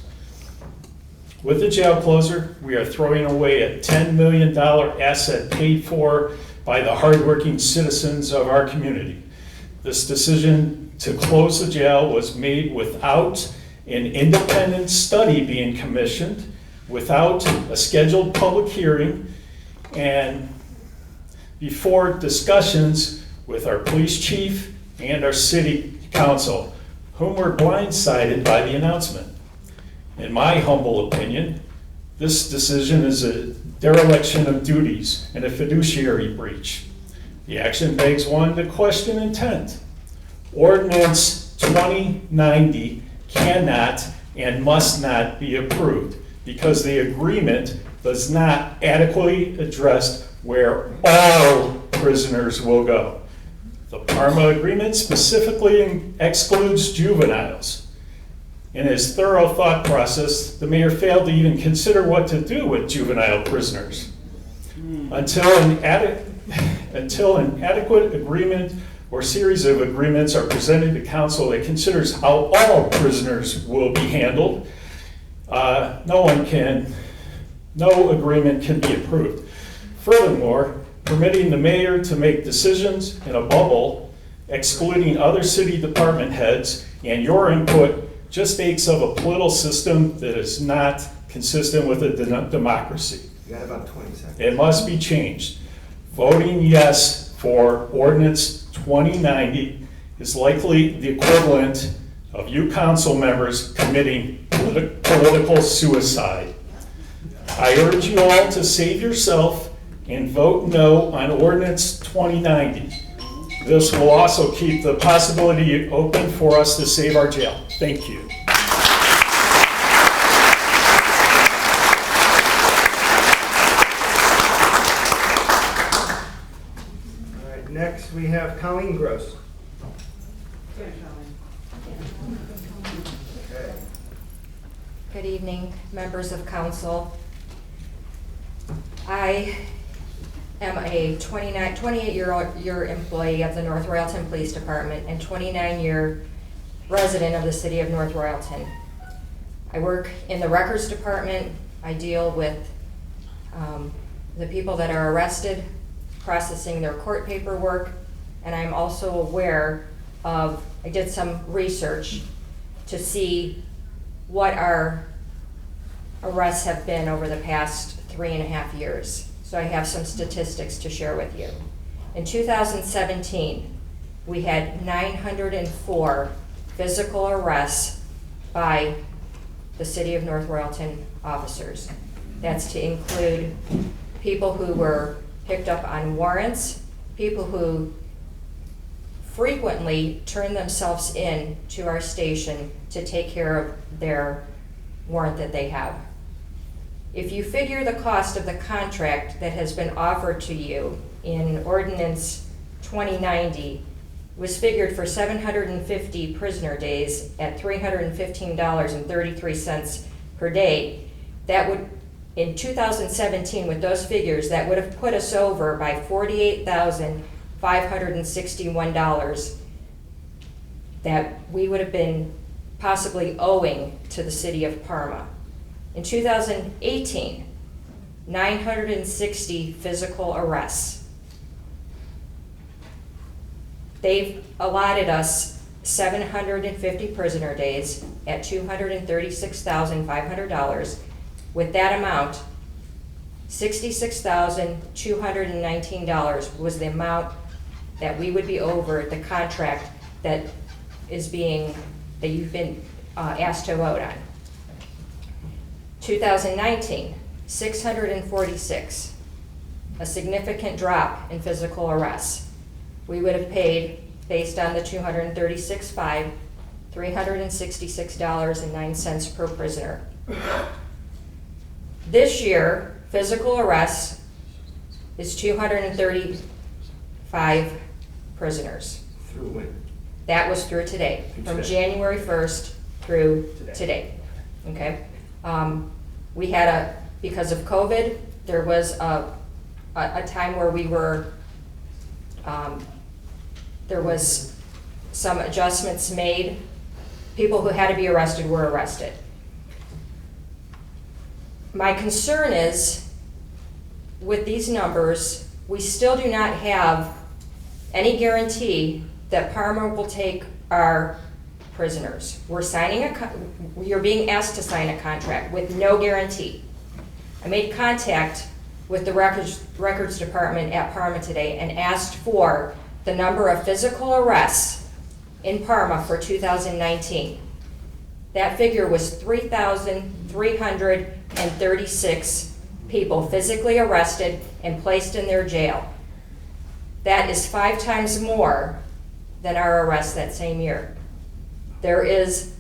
With the jail closure, we are throwing away a $10 million asset paid for by the hardworking citizens of our community. This decision to close the jail was made without an independent study being commissioned, without a scheduled public hearing, and before discussions with our police chief and our city council, whom were blindsided by the announcement. In my humble opinion, this decision is a dereliction of duties and a fiduciary breach. The action begs one to question intent. Ordinance 2090 cannot and must not be approved because the agreement does not adequately address where all prisoners will go. The Parma agreement specifically excludes juveniles. In his thorough thought process, the mayor failed to even consider what to do with juvenile prisoners. Until an adequate agreement or series of agreements are presented to council that considers how all prisoners will be handled, no agreement can be approved. Furthermore, permitting the mayor to make decisions in a bubble, excluding other city department heads and your input, just aches of a political system that is not consistent with a democracy. You got about 20 seconds. It must be changed. Voting yes for ordinance 2090 is likely the equivalent of you council members committing political suicide. I urge you all to save yourself and vote no on ordinance 2090. This will also keep the possibility open for us to save our jail. Thank you. All right, next we have Colleen Gross. Okay. Good evening, members of council. I am a 28-year employee of the North Royalton Police Department and 29-year resident of the city of North Royalton. I work in the records department. I deal with the people that are arrested, processing their court paperwork, and I'm also aware of, I did some research to see what our arrests have been over the past 3.5 years. So I have some statistics to share with you. In 2017, we had 904 physical arrests by the City of North Royalton officers. That's to include people who were picked up on warrants, people who frequently turn themselves in to our station to take care of their warrant that they have. If you figure the cost of the contract that has been offered to you in Ordinance 2090 was figured for 750 prisoner days at $315.33 per day, that would, in 2017, with those figures, that would have put us over by $48,561 that we would have been possibly owing to the city of Parma. In 2018, 960 physical arrests. They've allotted us 750 prisoner days at $236,500. With that amount, $66,219 was the amount that we would be over the contract that is that you've been asked to vote on. 2019, 646, a significant drop in physical arrests. We would have paid, based on the $236,500, $366.09 per prisoner. This year, physical arrests is 235 prisoners. Through when? That was through today, from January 1st through today. Okay? We had because of COVID, there was a time where we were, there was some adjustments made. People who had to be arrested were arrested. My concern is, with these numbers, we still do not have any guarantee that Parma will take our prisoners. You're being asked to sign a contract with no guarantee. I made contact with the records department at Parma today and asked for the number of physical arrests in Parma for 2019. That figure was 3,336 people physically arrested and placed in their jail. That is 5 times more than our arrests that same year. There is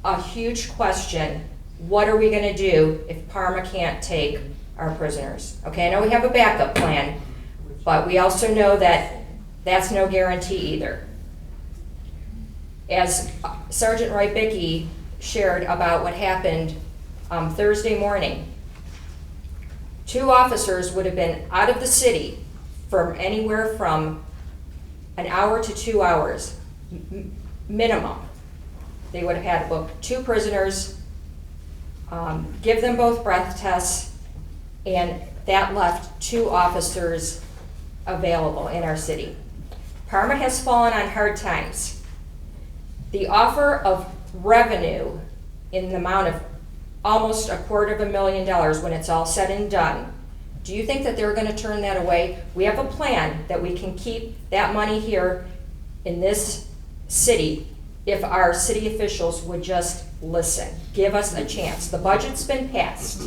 a huge question, what are we gonna do if Parma can't take our prisoners? Okay, I know we have a backup plan, but we also know that that's no guarantee either. As Sergeant Rybicki shared about what happened Thursday morning, 2 officers would have been out of the city for anywhere from an hour to 2 hours, minimum. They would have had to book 2 prisoners, give them both breath tests, and that left 2 officers available in our city. Parma has fallen on hard times. The offer of revenue in the amount of almost $250,000 when it's all said and done, do you think that they're going to turn that away? We have a plan that we can keep that money here in this city if our city officials would just listen, give us a chance. The budget's been passed.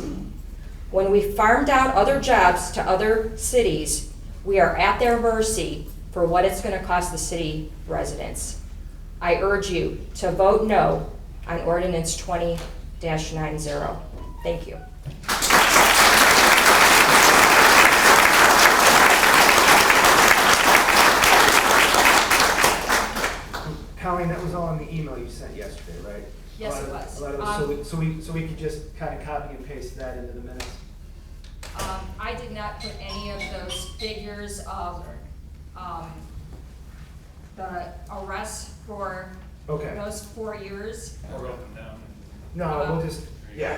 When we farmed out other jobs to other cities, we are at their mercy for what it's going to cost the city residents. I urge you to vote no on Ordinance 20-90. Thank you. Colleen, that was all in the email you sent yesterday, right? Yes, it was. So we could just kind of copy and paste that into the minutes? I did not put any of those figures of, the arrests for Okay. those 4 years. I wrote them down. No, we'll just, yeah.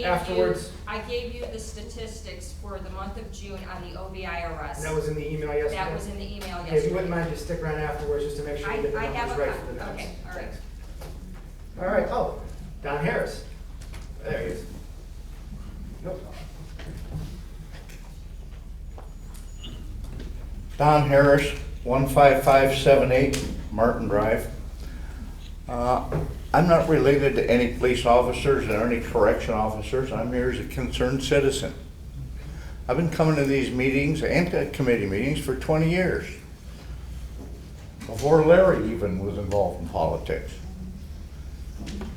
Afterwards. I gave you the statistics for the month of June on the OBI arrests. That was in the email yesterday? That was in the email Okay, if you yesterday. wouldn't mind, just stick around afterwards just to make sure you get the I have numbers a right for the copy. minutes. Okay, all right. Thanks. All right, oh, Don Harris. There he is. Nope. Don Harris, 15578 Martin Drive. I'm not related to any police officers or any correction officers. I'm here as a concerned citizen. I've been coming to these meetings and to committee meetings for 20 years. Before Larry even was involved in politics.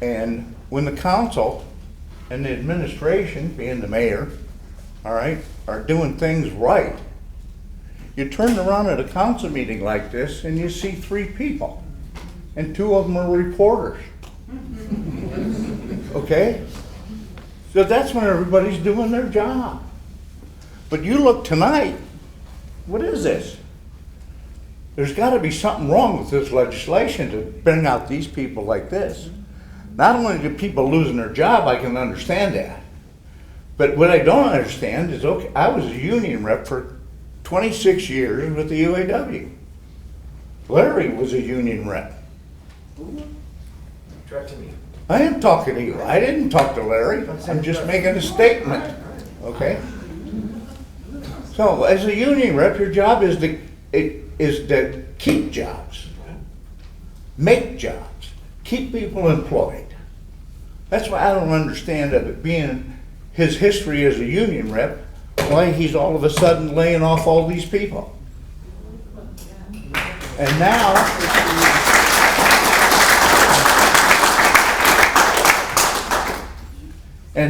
And when the council and the administration, being the mayor, all right, are doing things right, you turn around at a council meeting like this and you see 3 people, and 2 of them are reporters. Okay? So that's when everybody's doing their job. But you look tonight, what is this? There's got to be something wrong with this legislation to bring out these people like this. Not only do people losing their job, I can understand that. But what I don't understand is, okay, I was a union rep for 26 years with the UAW. Larry was a union rep. Direct to me. I am talking to you. I didn't talk to Larry. I'm just making a statement, okay? So as a union rep, your job is to keep jobs, make jobs, keep people employed. That's why I don't understand that it being his history as a union rep, why he's all of a sudden laying off all these people. And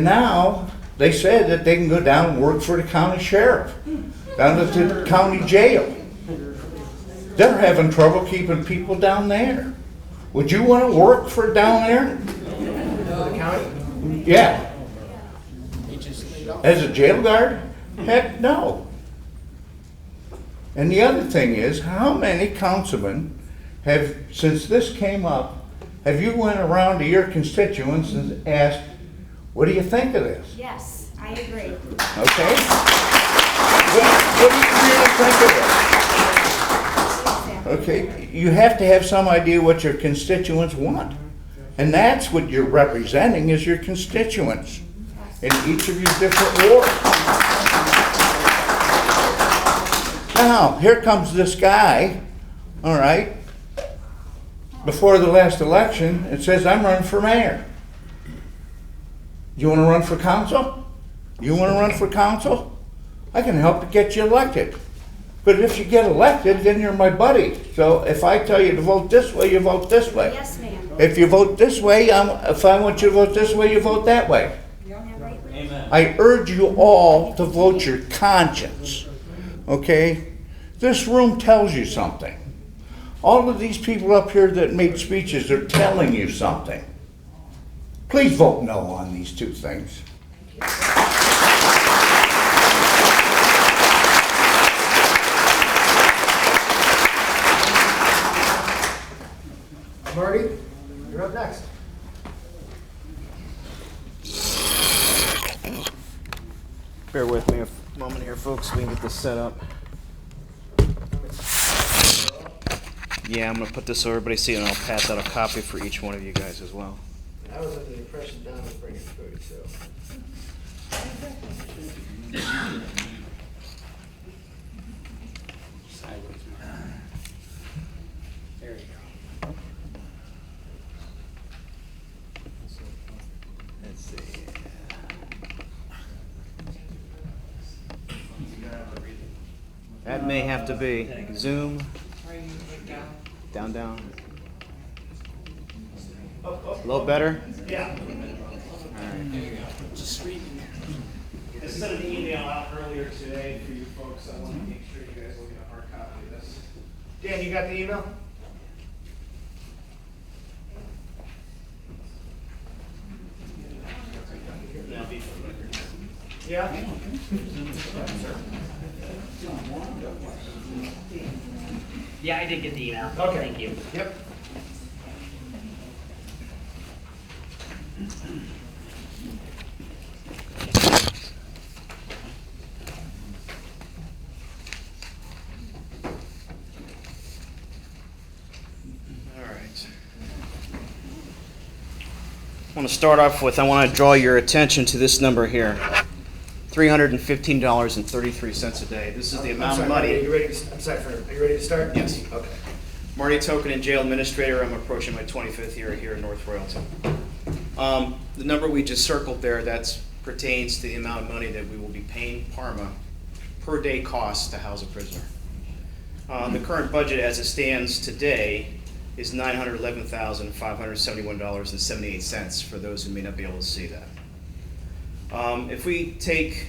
now they said that they can go down and work for the county sheriff, down at the county jail. They're having trouble keeping people down there. Would you want to work for down there? The county? Yeah. As a jail guard? Heck no. And the other thing is, how many councilmen have, since this came up, have you went around to your constituents and asked, what do you think of this? Yes, I agree. Okay? What do you really think of it? Okay, you have to have some idea what your constituents want. And that's what you're representing, is your constituents in each of your different wards. Now, here comes this guy, all right, before the last election, it says, I'm running for mayor. You want to run for council? You want to run for council? I can help to get you elected. But if you get elected, then you're my buddy. So if I tell you to vote this way, you vote this way. Yes, ma'am. If you vote this way, if I want you to vote this way, you vote that way. Amen. I urge you all to vote your conscience. Okay? This room tells you something. All of these people up here that made speeches are telling you something. Please vote no on these 2 things. Marty, you're up next. Bear with me a moment here, folks, so we can get this set up. Yeah, I'm gonna put this so everybody see it, and I'll pass out a copy for each one of you guys as well. I was under the impression Don was bringing food, so. There you go. Let's see. That may have to be Zoom. Down. A little better? Yeah. Alright. Just read. I sent an email out earlier today for you folks. I want to make sure you guys will get a hard copy of this. Dan, you got the email? Yeah? Yeah, I did get the email. Okay. Thank you. Yep. All right. I want to start off with, I want to draw your attention to this number here. $315.33 a day. This is the amount of money. Are you ready to, I'm sorry, are you ready to start? Yes. Okay. Marty Token and Jail Administrator. I'm approaching my 25th year here in North Royalton. The number we just circled there, that pertains to the amount of money that we will be paying Parma per day cost to house a prisoner. The current budget as it stands today is $911,571.78 for those who may not be able to see that. If we take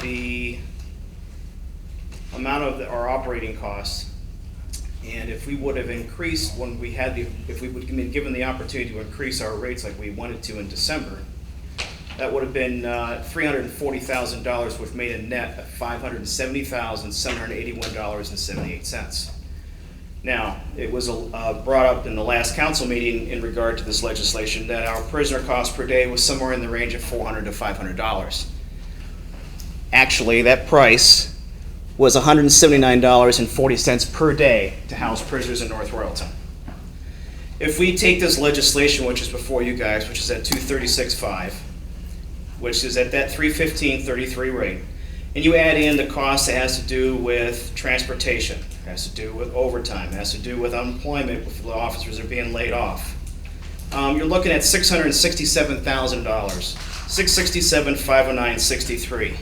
the amount of our operating costs, and if we would have increased when we had if we would have been given the opportunity to increase our rates like we wanted to in December, that would have been $340,000, which made a net of $570,781.78. Now, it was brought up in the last council meeting in regard to this legislation that our prisoner cost per day was somewhere in the range of $400 to $500. Actually, that price was $179.40 per day to house prisoners in North Royalton. If we take this legislation, which is before you guys, which is at $236.5, which is at that $315.33 rate, and you add in the cost that has to do with transportation, has to do with overtime, has to do with unemployment if the officers are being laid off, you're looking at $667,000, $667,509.63.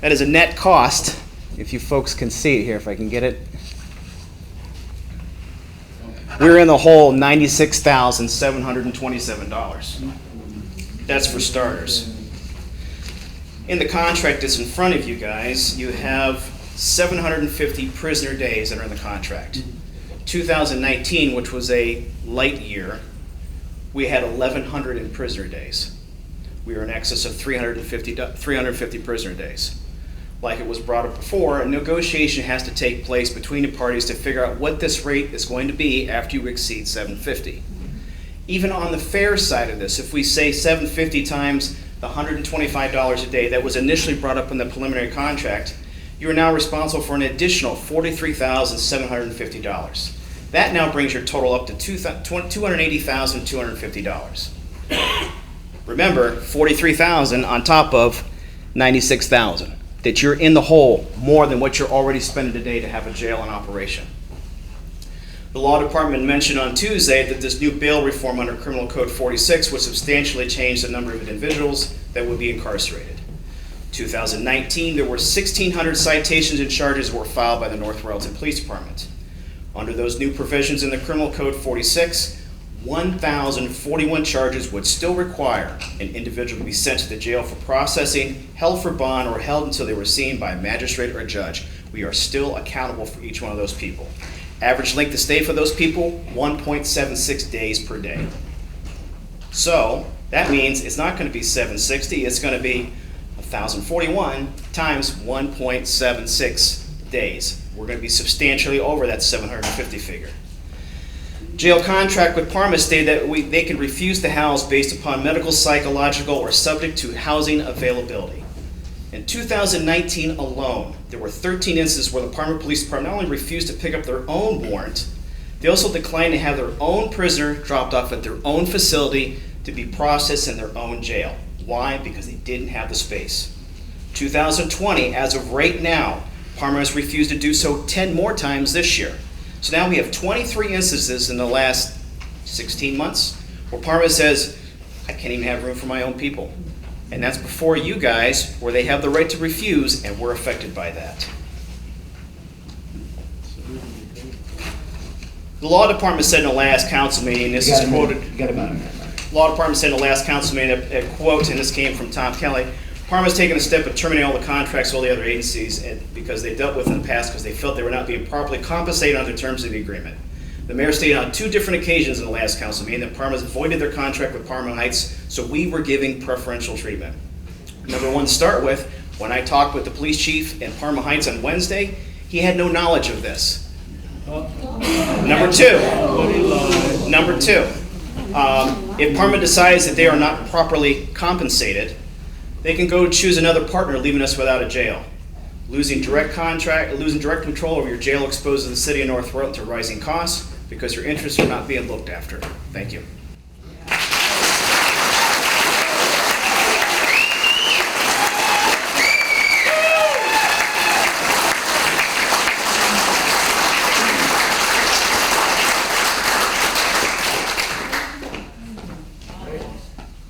That is a net cost, if you folks can see it here, if I can get it. We're in the hole $96,727. That's for starters. In the contract that's in front of you guys, you have 750 prisoner days that are in the contract. 2019, which was a light year, we had 1,100 in prisoner days. We were in excess of 350 prisoner days. Like it was brought up before, a negotiation has to take place between the parties to figure out what this rate is going to be after you exceed 750. Even on the fair side of this, if we say 750 times the $125 a day that was initially brought up in the preliminary contract, you are now responsible for an additional $43,750. That now brings your total up to $280,250. Remember, $43,000 on top of $96,000. That you're in the hole more than what you're already spending today to have a jail in operation. The law department mentioned on Tuesday that this new bail reform under Criminal Code 46 would substantially change the number of individuals that would be incarcerated. 2019, there were 1,600 citations and charges that were filed by the North Royalton Police Department. Under those new provisions in the Criminal Code 46, 1,041 charges would still require an individual to be sent to the jail for processing, held for bond, or held until they were seen by a magistrate or a judge. We are still accountable for each one of those people. Average length of stay for those people, 1.76 days per day. So that means it's not going to be 760, it's going to be 1,041 times 1.76 days. We're going to be substantially over that 750 figure. Jail contract with Parma stated that they could refuse to house based upon medical, psychological, or subject to housing availability. In 2019 alone, there were 13 instances where the Parma Police Department not only refused to pick up their own warrant, they also declined to have their own prisoner dropped off at their own facility to be processed in their own jail. Why? Because they didn't have the space. 2020, as of right now, Parma has refused to do so 10 more times this year. So now we have 23 instances in the last 16 months where Parma says, I can't even have room for my own people. And that's before you guys, where they have the right to refuse, and we're affected by that. The law department said in the last council meeting, this is quoted. Law department said in the last council meeting, a quote, and this came from Tom Kelly, Parma's taken a step of terminating all the contracts with all the other agencies because they dealt with in the past because they felt they were not being properly compensated under the terms of the agreement. The mayor stated on 2 different occasions in the last council meeting that Parma's voided their contract with Parma Heights, so we were giving preferential treatment. Number one to start with, when I talked with the police chief in Parma Heights on Wednesday, he had no knowledge of this. Number two, if Parma decides that they are not properly compensated, they can go choose another partner, leaving us without a jail. Losing direct control over your jail exposes the city of North Royalton to rising costs because your interests are not being looked after. Thank you.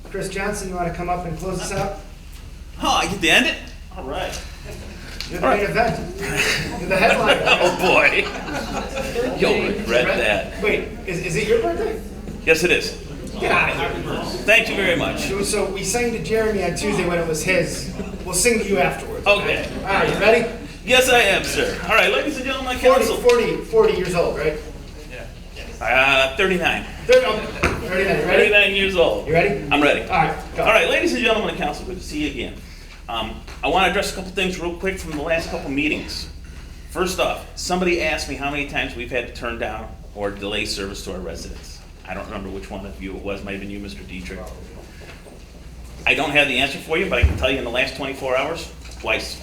Chris Johnson, you want to come up and close us out? Oh, I get to end it? All right. You're the main event. You're the headliner. Oh, boy. You'll regret that. Wait, is it your birthday? Yes, it is. Get out of here. Thank you very much. So we sang to Jeremy on Tuesday when it was his. We'll sing to you afterwards. Okay. All right, you ready? Yes, I am, sir. All right, ladies and gentlemen, my council. 40 years old, right? 39. 39, ready? 39 years old. You ready? I'm ready. All right, go. All right, ladies and gentlemen, the council, good to see you again. I want to address a couple things real quick from the last couple meetings. First off, somebody asked me how many times we've had to turn down or delay service to our residents. I don't remember which one of you it was, might have been you, Mr. Dietrich. I don't have the answer for you, but I can tell you in the last 24 hours, twice.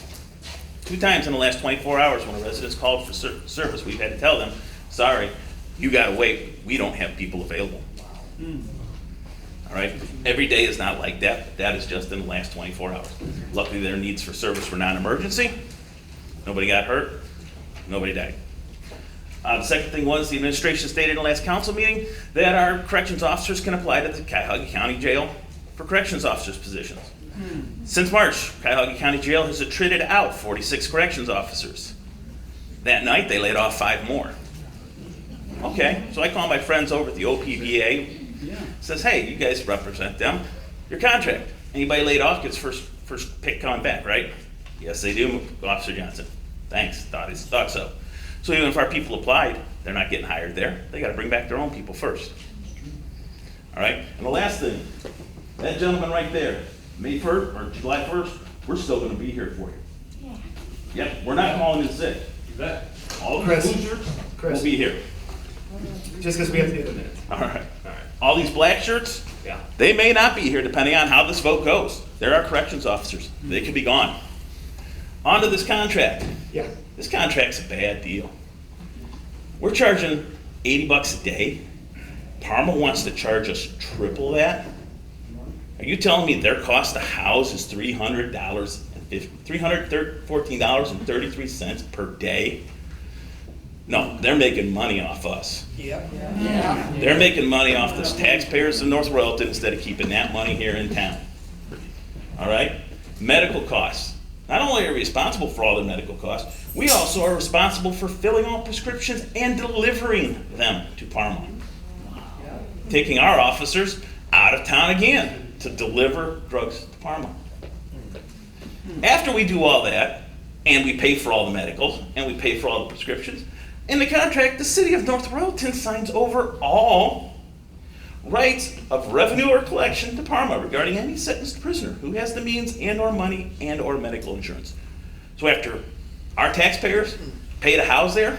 2 times in the last 24 hours when a resident's called for service, we've had to tell them, sorry, you gotta wait, we don't have people available. All right, every day is not like that, but that is just in the last 24 hours. Luckily, their needs for service were non-emergency. Nobody got hurt, nobody died. The second thing was the administration stated in the last council meeting that our corrections officers can apply to the Cuyahoga County Jail for corrections officers positions. Since March, Cuyahoga County Jail has attrited out 46 corrections officers. That night, they laid off 5 more. Okay, so I call my friends over at the OPBA, says, hey, you guys represent them, your contract. Anybody laid off gets first pick coming back, right? Yes, they do, Officer Johnson. Thanks, thought so. So even if our people applied, they're not getting hired there. They gotta bring back their own people first. All right, and the last thing, that gentleman right there, May 1st or July 1st, we're still gonna be here for you. Yep, we're not calling in sick. You bet. All the Hoosiers will be here. Just because we have to do the minutes. All right. All these black shirts, they may not be here depending on how this vote goes. They're our corrections officers. They could be gone. On to this contract. Yeah. This contract's a bad deal. We're charging $80 a day. Parma wants to charge us triple that. Are you telling me their cost to house is $314.33 per day? No, they're making money off us. They're making money off the taxpayers of North Royalton instead of keeping that money here in town. All right? Medical costs. Not only are we responsible for all the medical costs, we also are responsible for filling all prescriptions and delivering them to Parma. Taking our officers out of town again to deliver drugs to Parma. After we do all that, and we pay for all the medicals, and we pay for all the prescriptions, in the contract, the city of North Royalton signs over all rights of revenue or collection to Parma regarding any sentenced prisoner who has the means and or money and or medical insurance. So after our taxpayers pay to house there,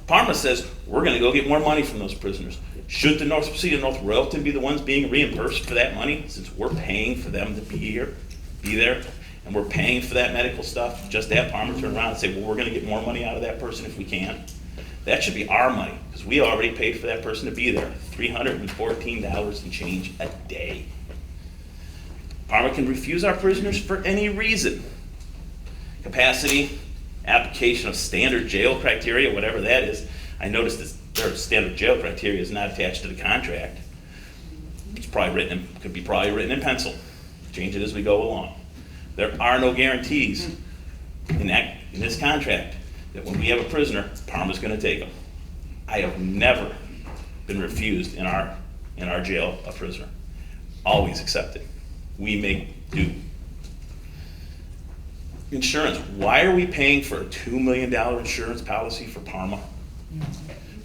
Parma says, we're gonna go get more money from those prisoners. Should the city of North Royalton be the ones being reimbursed for that money since we're paying for them to be there? And we're paying for that medical stuff, just to have Parma turn around and say, well, we're gonna get more money out of that person if we can. That should be our money, because we already paid for that person to be there, $314 and change a day. Parma can refuse our prisoners for any reason. Capacity, application of standard jail criteria, whatever that is. I noticed that their standard jail criteria is not attached to the contract. It's probably could be written in pencil. Change it as we go along. There are no guarantees in this contract that when we have a prisoner, Parma's gonna take them. I have never been refused in our jail a prisoner. Always accepted. We make do. Insurance, why are we paying for a $2 million insurance policy for Parma?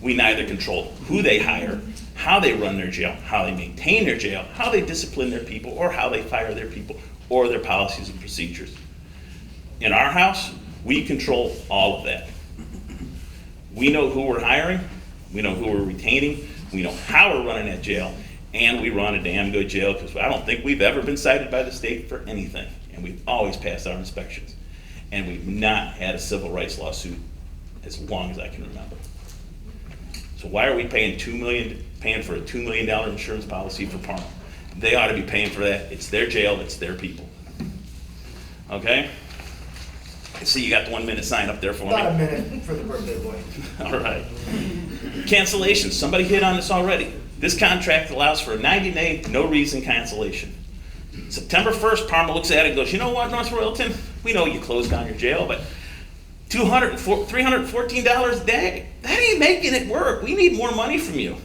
We neither control who they hire, how they run their jail, how they maintain their jail, how they discipline their people, or how they fire their people. or their policies and procedures. In our house, we control all of that. We know who we're hiring, we know who we're retaining, we know how we're running that jail, and we run a damn good jail because I don't think we've ever been cited by the state for anything. And we've always passed our inspections. And we've not had a civil rights lawsuit as long as I can remember. So why are we paying for a $2 million insurance policy for Parma? They ought to be paying for that. It's their jail, it's their people. Okay? I see you got the 1 minute sign up there for me. About a minute for the birthday boy. All right. Cancellation. Somebody hit on this already. This contract allows for a 90-day, no reason cancellation. September 1st, Parma looks at it and goes, you know what, North Royalton? We know you closed down your jail, but $314 a day, that ain't making it work. We need more money from you.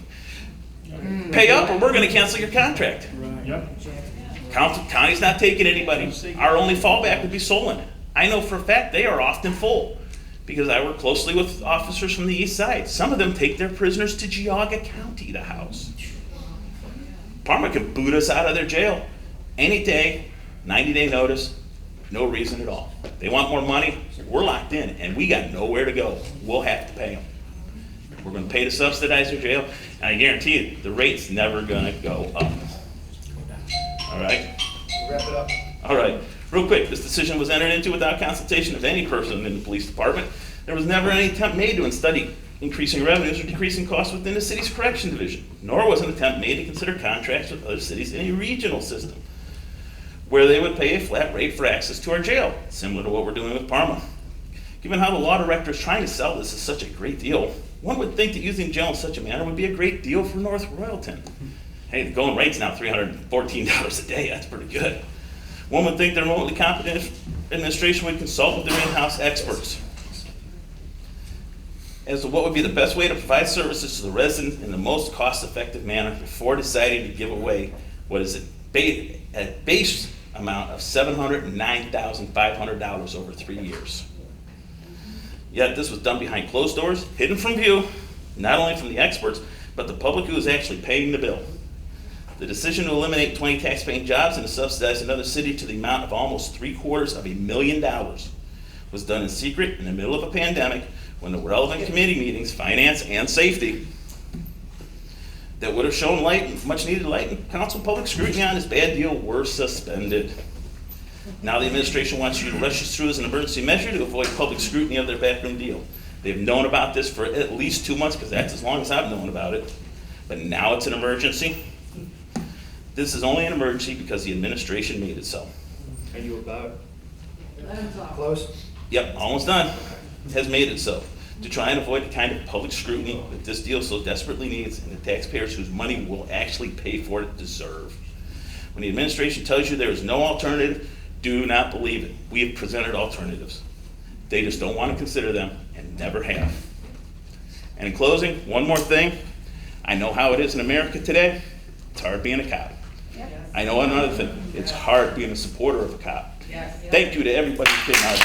Pay up or we're going to cancel your contract. County's not taking anybody. Our only fallback would be Solon. I know for a fact they are often full because I work closely with officers from the east side. Some of them take their prisoners to Geauga County to house. Parma could boot us out of their jail any day, 90-day notice, no reason at all. They want more money, we're locked in, and we got nowhere to go. We'll have to pay them. We're going to pay to subsidize their jail, and I guarantee you, the rate's never going to go up. All right? Wrap it up. All right. Real quick, this decision was entered into without consultation of any person in the police department. There was never any attempt made to study increasing revenues or decreasing costs within the city's correction division, nor was an attempt made to consider contracts with other cities in a regional system where they would pay a flat rate for access to our jail, similar to what we're doing with Parma. Given how the law director is trying to sell this as such a great deal, one would think that using jail in such a manner would be a great deal for North Royalton. Hey, the going rate's now $314 a day, that's pretty good. One would think the remotely competent administration would consult with their in-house experts as to what would be the best way to provide services to the resident in the most cost-effective manner before deciding to give away what is a base amount of $709,500 over 3 years. Yet this was done behind closed doors, hidden from view, not only from the experts, but the public who is actually paying the bill. The decision to eliminate 20 tax-paying jobs and to subsidize another city to the amount of almost $750,000 was done in secret in the middle of a pandemic when the relevant committee meetings, finance and safety, that would have shown much needed light and council public scrutiny on this bad deal were suspended. Now the administration wants you to rush this through as an emergency measure to avoid public scrutiny of their backroom deal. They've known about this for at least 2 months because that's as long as I've known about it. But now it's an emergency. This is only an emergency because the administration made it so. Are you about close? Yep, almost done. Has made it so. To try and avoid the kind of public scrutiny that this deal so desperately needs and the taxpayers whose money will actually pay for it deserve. When the administration tells you there is no alternative, do not believe it. We have presented alternatives. They just don't want to consider them and never have. And in closing, one more thing. I know how it is in America today. It's hard being a cop. I know another thing. It's hard being a supporter of a cop. Thank you to everybody who came out.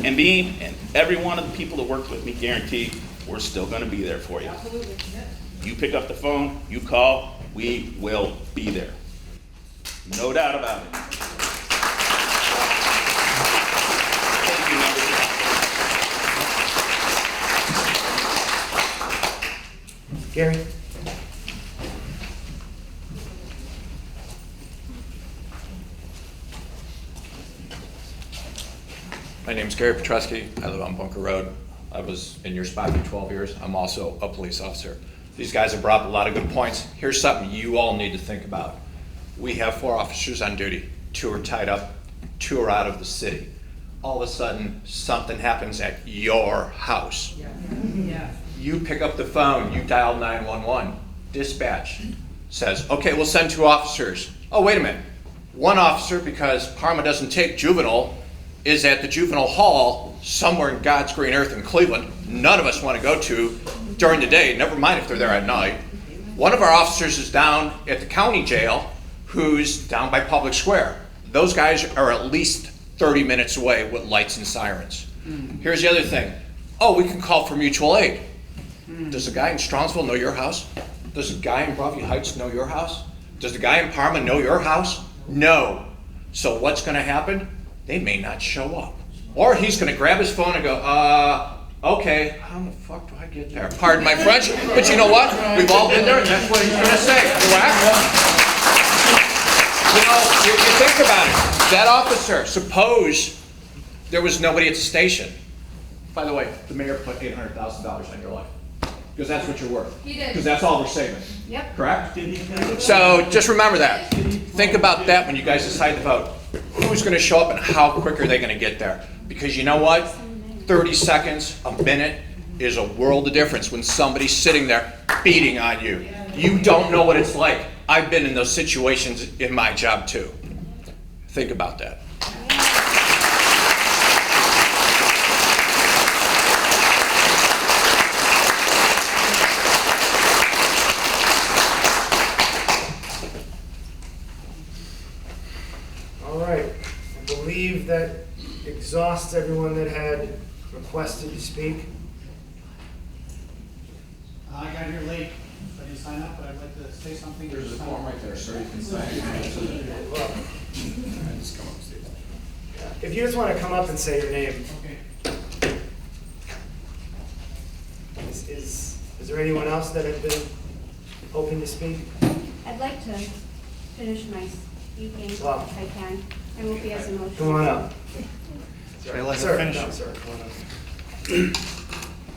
And me and every one of the people that worked with me guarantee we're still going to be there for you. You pick up the phone, you call, we will be there. No doubt about it. Thank you, members. Gary? My name's Gary Petruski. I live on Bunker Road. I was in your spot for 12 years. I'm also a police officer. These guys have brought up a lot of good points. Here's something you all need to think about. We have 4 officers on duty. 2 are tied up, 2 are out of the city. All of a sudden, something happens at your house. You pick up the phone, you dial 911. Dispatch says, okay, we'll send 2 officers. Oh, wait a minute. 1 officer, because Parma doesn't take juvenile, is at the juvenile hall somewhere in God's green earth in Cleveland. None of us want to go to during the day, never mind if they're there at night. One of our officers is down at the county jail who's down by Public Square. Those guys are at least 30 minutes away with lights and sirens. Here's the other thing. Oh, we can call for mutual aid. Does the guy in Strongsville know your house? Does the guy in Broadview Heights know your house? Does the guy in Parma know your house? No. So what's gonna happen? They may not show up. Or he's gonna grab his phone and go, okay, how the fuck do I get there? Pardon my French, but you know what? We've all been there and that's what he's gonna say, correct? You know, you think about it. That officer, suppose there was nobody at the station. By the way, the mayor put $800,000 on your life. Because that's what you're worth. He did. Because that's all we're saving. Yep. Correct? So just remember that. Think about that when you guys decide to vote. Who's going to show up and how quick are they going to get there? Because you know what? 30 seconds, a minute is a world of difference when somebody's sitting there beating on you. You don't know what it's like. I've been in those situations in my job too. Think about that. All right, I believe that exhausts everyone that had requested to speak. I got here late. I didn't sign up, but I'd like to say something. There's a form right there, sir. You can sign it. Just come up and say that. If you just want to come up and say your name. Okay. Is there anyone else that had been hoping to speak? I'd like to finish my speaking if Wow. I can. I won't be as emotional. Come on up. Should I let her Sir, finish? no, sir, come on up.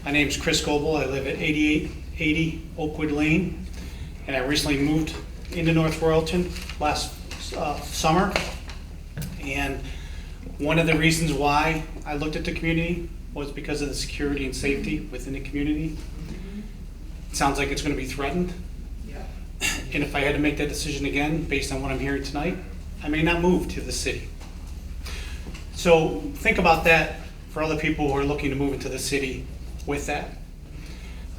My name's Chris Goebel. I live at 8880 Oakwood Lane, and I recently moved into North Royalton last summer. And one of the reasons why I looked at the community was because of the security and safety within the community. It sounds like it's going to be threatened. And if I had to make that decision again, based on what I'm hearing tonight, I may not move to the city. So think about that for other people who are looking to move into the city with that.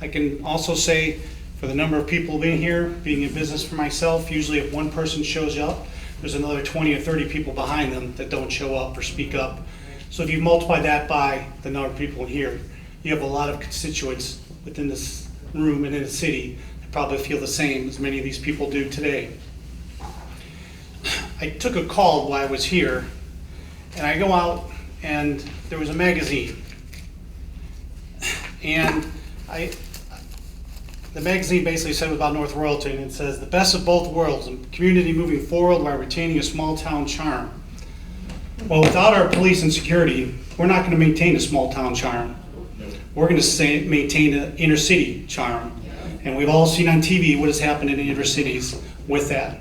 I can also say, for the number of people being here, being in business for myself, usually if one person shows up, there's another 20 or 30 people behind them that don't show up or speak up. So if you multiply that by the number of people in here, you have a lot of constituents within this room and in the city that probably feel the same as many of these people do today. I took a call while I was here, and I go out and there was a magazine. And the magazine basically said about North Royalton, it says, the best of both worlds, a community moving forward while retaining a small town charm. Well, without our police and security, we're not gonna maintain a small town charm. We're gonna maintain an inner city charm. And we've all seen on TV what has happened in the inner cities with that.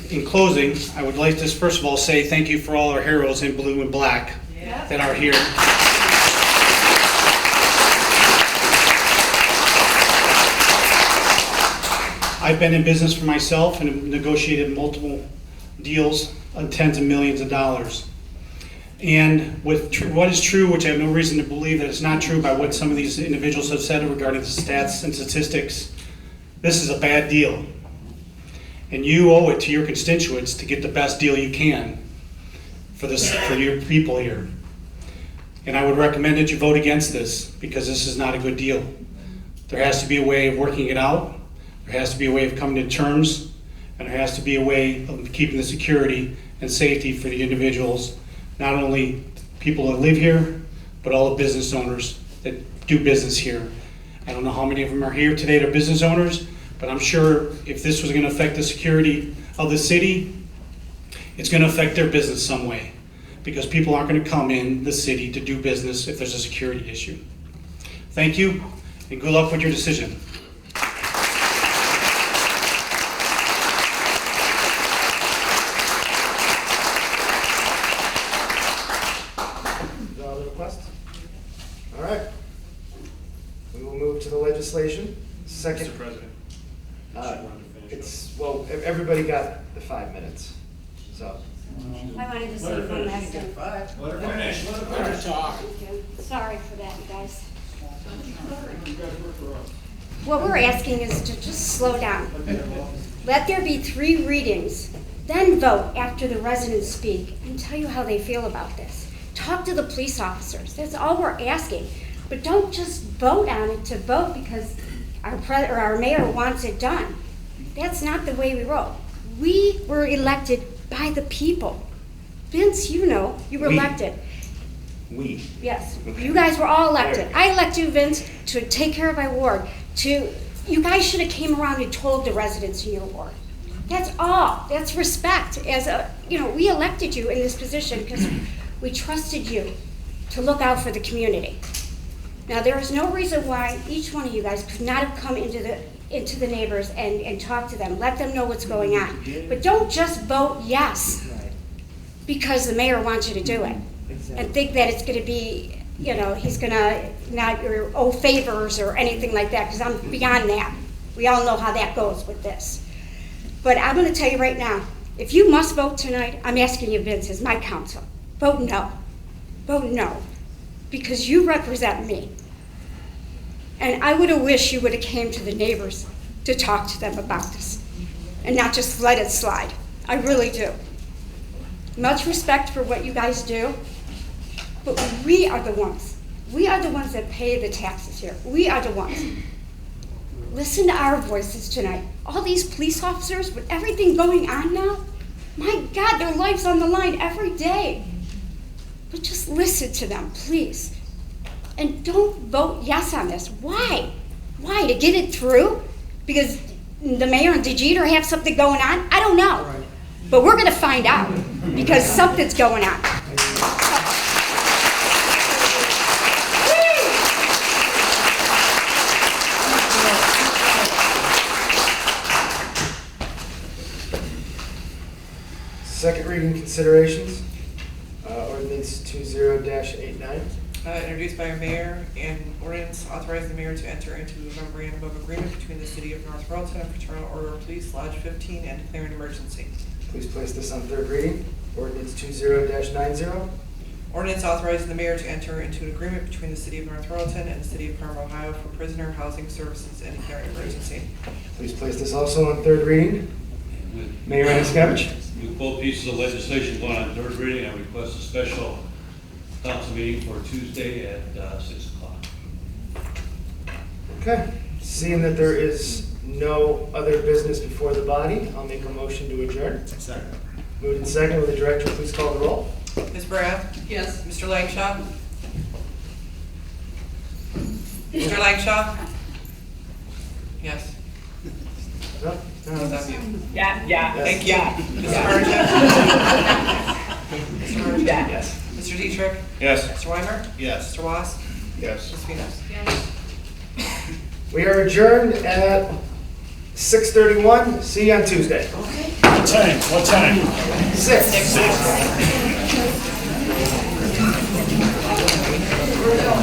In closing, I would like to first of all say thank you for all our heroes in blue and black that are here. I've been in business for myself and have negotiated multiple deals on tens of millions of dollars. And with what is true, which I have no reason to believe that it's not true by what some of these individuals have said regarding the stats and statistics, this is a bad deal. And you owe it to your constituents to get the best deal you can for your people here. And I would recommend that you vote against this because this is not a good deal. There has to be a way of working it out. There has to be a way of coming to terms, and there has to be a way of keeping the security and safety for the individuals, not only people that live here, but all the business owners that do business here. I don't know how many of them are here today that are business owners, but I'm sure if this was going to affect the security of the city, it's going to affect their business some way, because people aren't going to come in the city to do business if there's a security issue. Thank you, and good luck with your decision. All right. We will move to the legislation. Second. Mr. President. Well, everybody got the 5 minutes, so. I wanted to say one last thing. Let her finish. Let her talk. Thank you. Sorry for that, you guys. what we're asking is to just slow down. Let there be 3 readings, then vote after the residents speak and tell you how they feel about this. Talk to the police officers. That's all we're asking. But don't just vote on it to vote because our mayor wants it done. That's not the way we roll. We were elected by the people. Vince, you know, you were elected. We. Yes, you guys were all elected. I elected you, Vince, to take care of my ward. You guys should have came around and told the residents in your ward. That's all. That's respect. We elected you in this position because we trusted you to look out for the community. Now, there is no reason why each one of you guys could not have come into the neighbors and talk to them, let them know what's going on. But don't just vote yes because the mayor wants you to do it and think that it's going to be, he's going to not owe favors or anything like that, because I'm beyond that. We all know how that goes with this. But I'm going to tell you right now, if you must vote tonight, I'm asking you, Vince, as my counsel, vote no. Vote no, because you represent me. And I would have wished you would have came to the neighbors to talk to them about this and not just let it slide. I really do. Much respect for what you guys do, but we are the ones. We are the ones that pay the taxes here. We are the ones. Listen to our voices tonight. All these police officers, with everything going on now, my God, their life's on the line every day. But just listen to them, please. And don't vote yes on this. Why? Why? To get it through? Because the mayor and DeJeter have something going on? I don't know. Right. But we're going to find out because something's going on. Second reading considerations, ordinance 20-89. Introduced by our mayor, and ordinance authorizing the mayor to enter into a memorandum of agreement between the city of North Royalton and Fraternal Order of Police Lodge 15 and declare an emergency. Please place this on third reading. Ordinance 20-90. Ordinance authorizing the mayor to enter into an agreement between the city of North Royalton and the city of Parma, Ohio for prisoner housing services and declaring an emergency. Please place this also on third reading. Mayor Antoskiewicz. With both pieces of legislation going on third reading, I request a special council meeting for Tuesday at 6 o'clock. Okay. Seeing that there is no other business before the body, I'll make a motion to adjourn. Second. Moved and second. Will the director please call the roll? Ms. Brad? Yes. Mr. Langshaw? Mr. Langshaw? Yes. No? That's you. Yeah. Thank you. Yeah. Mr. Burgess? Mr. Burgess? Yes. Mr. Dietrich? Yes. Mr. Weimer? Yes. Mr. Wass? Yes. Ms. Venus? We are adjourned at 6:31. See you on Tuesday. What time? 6.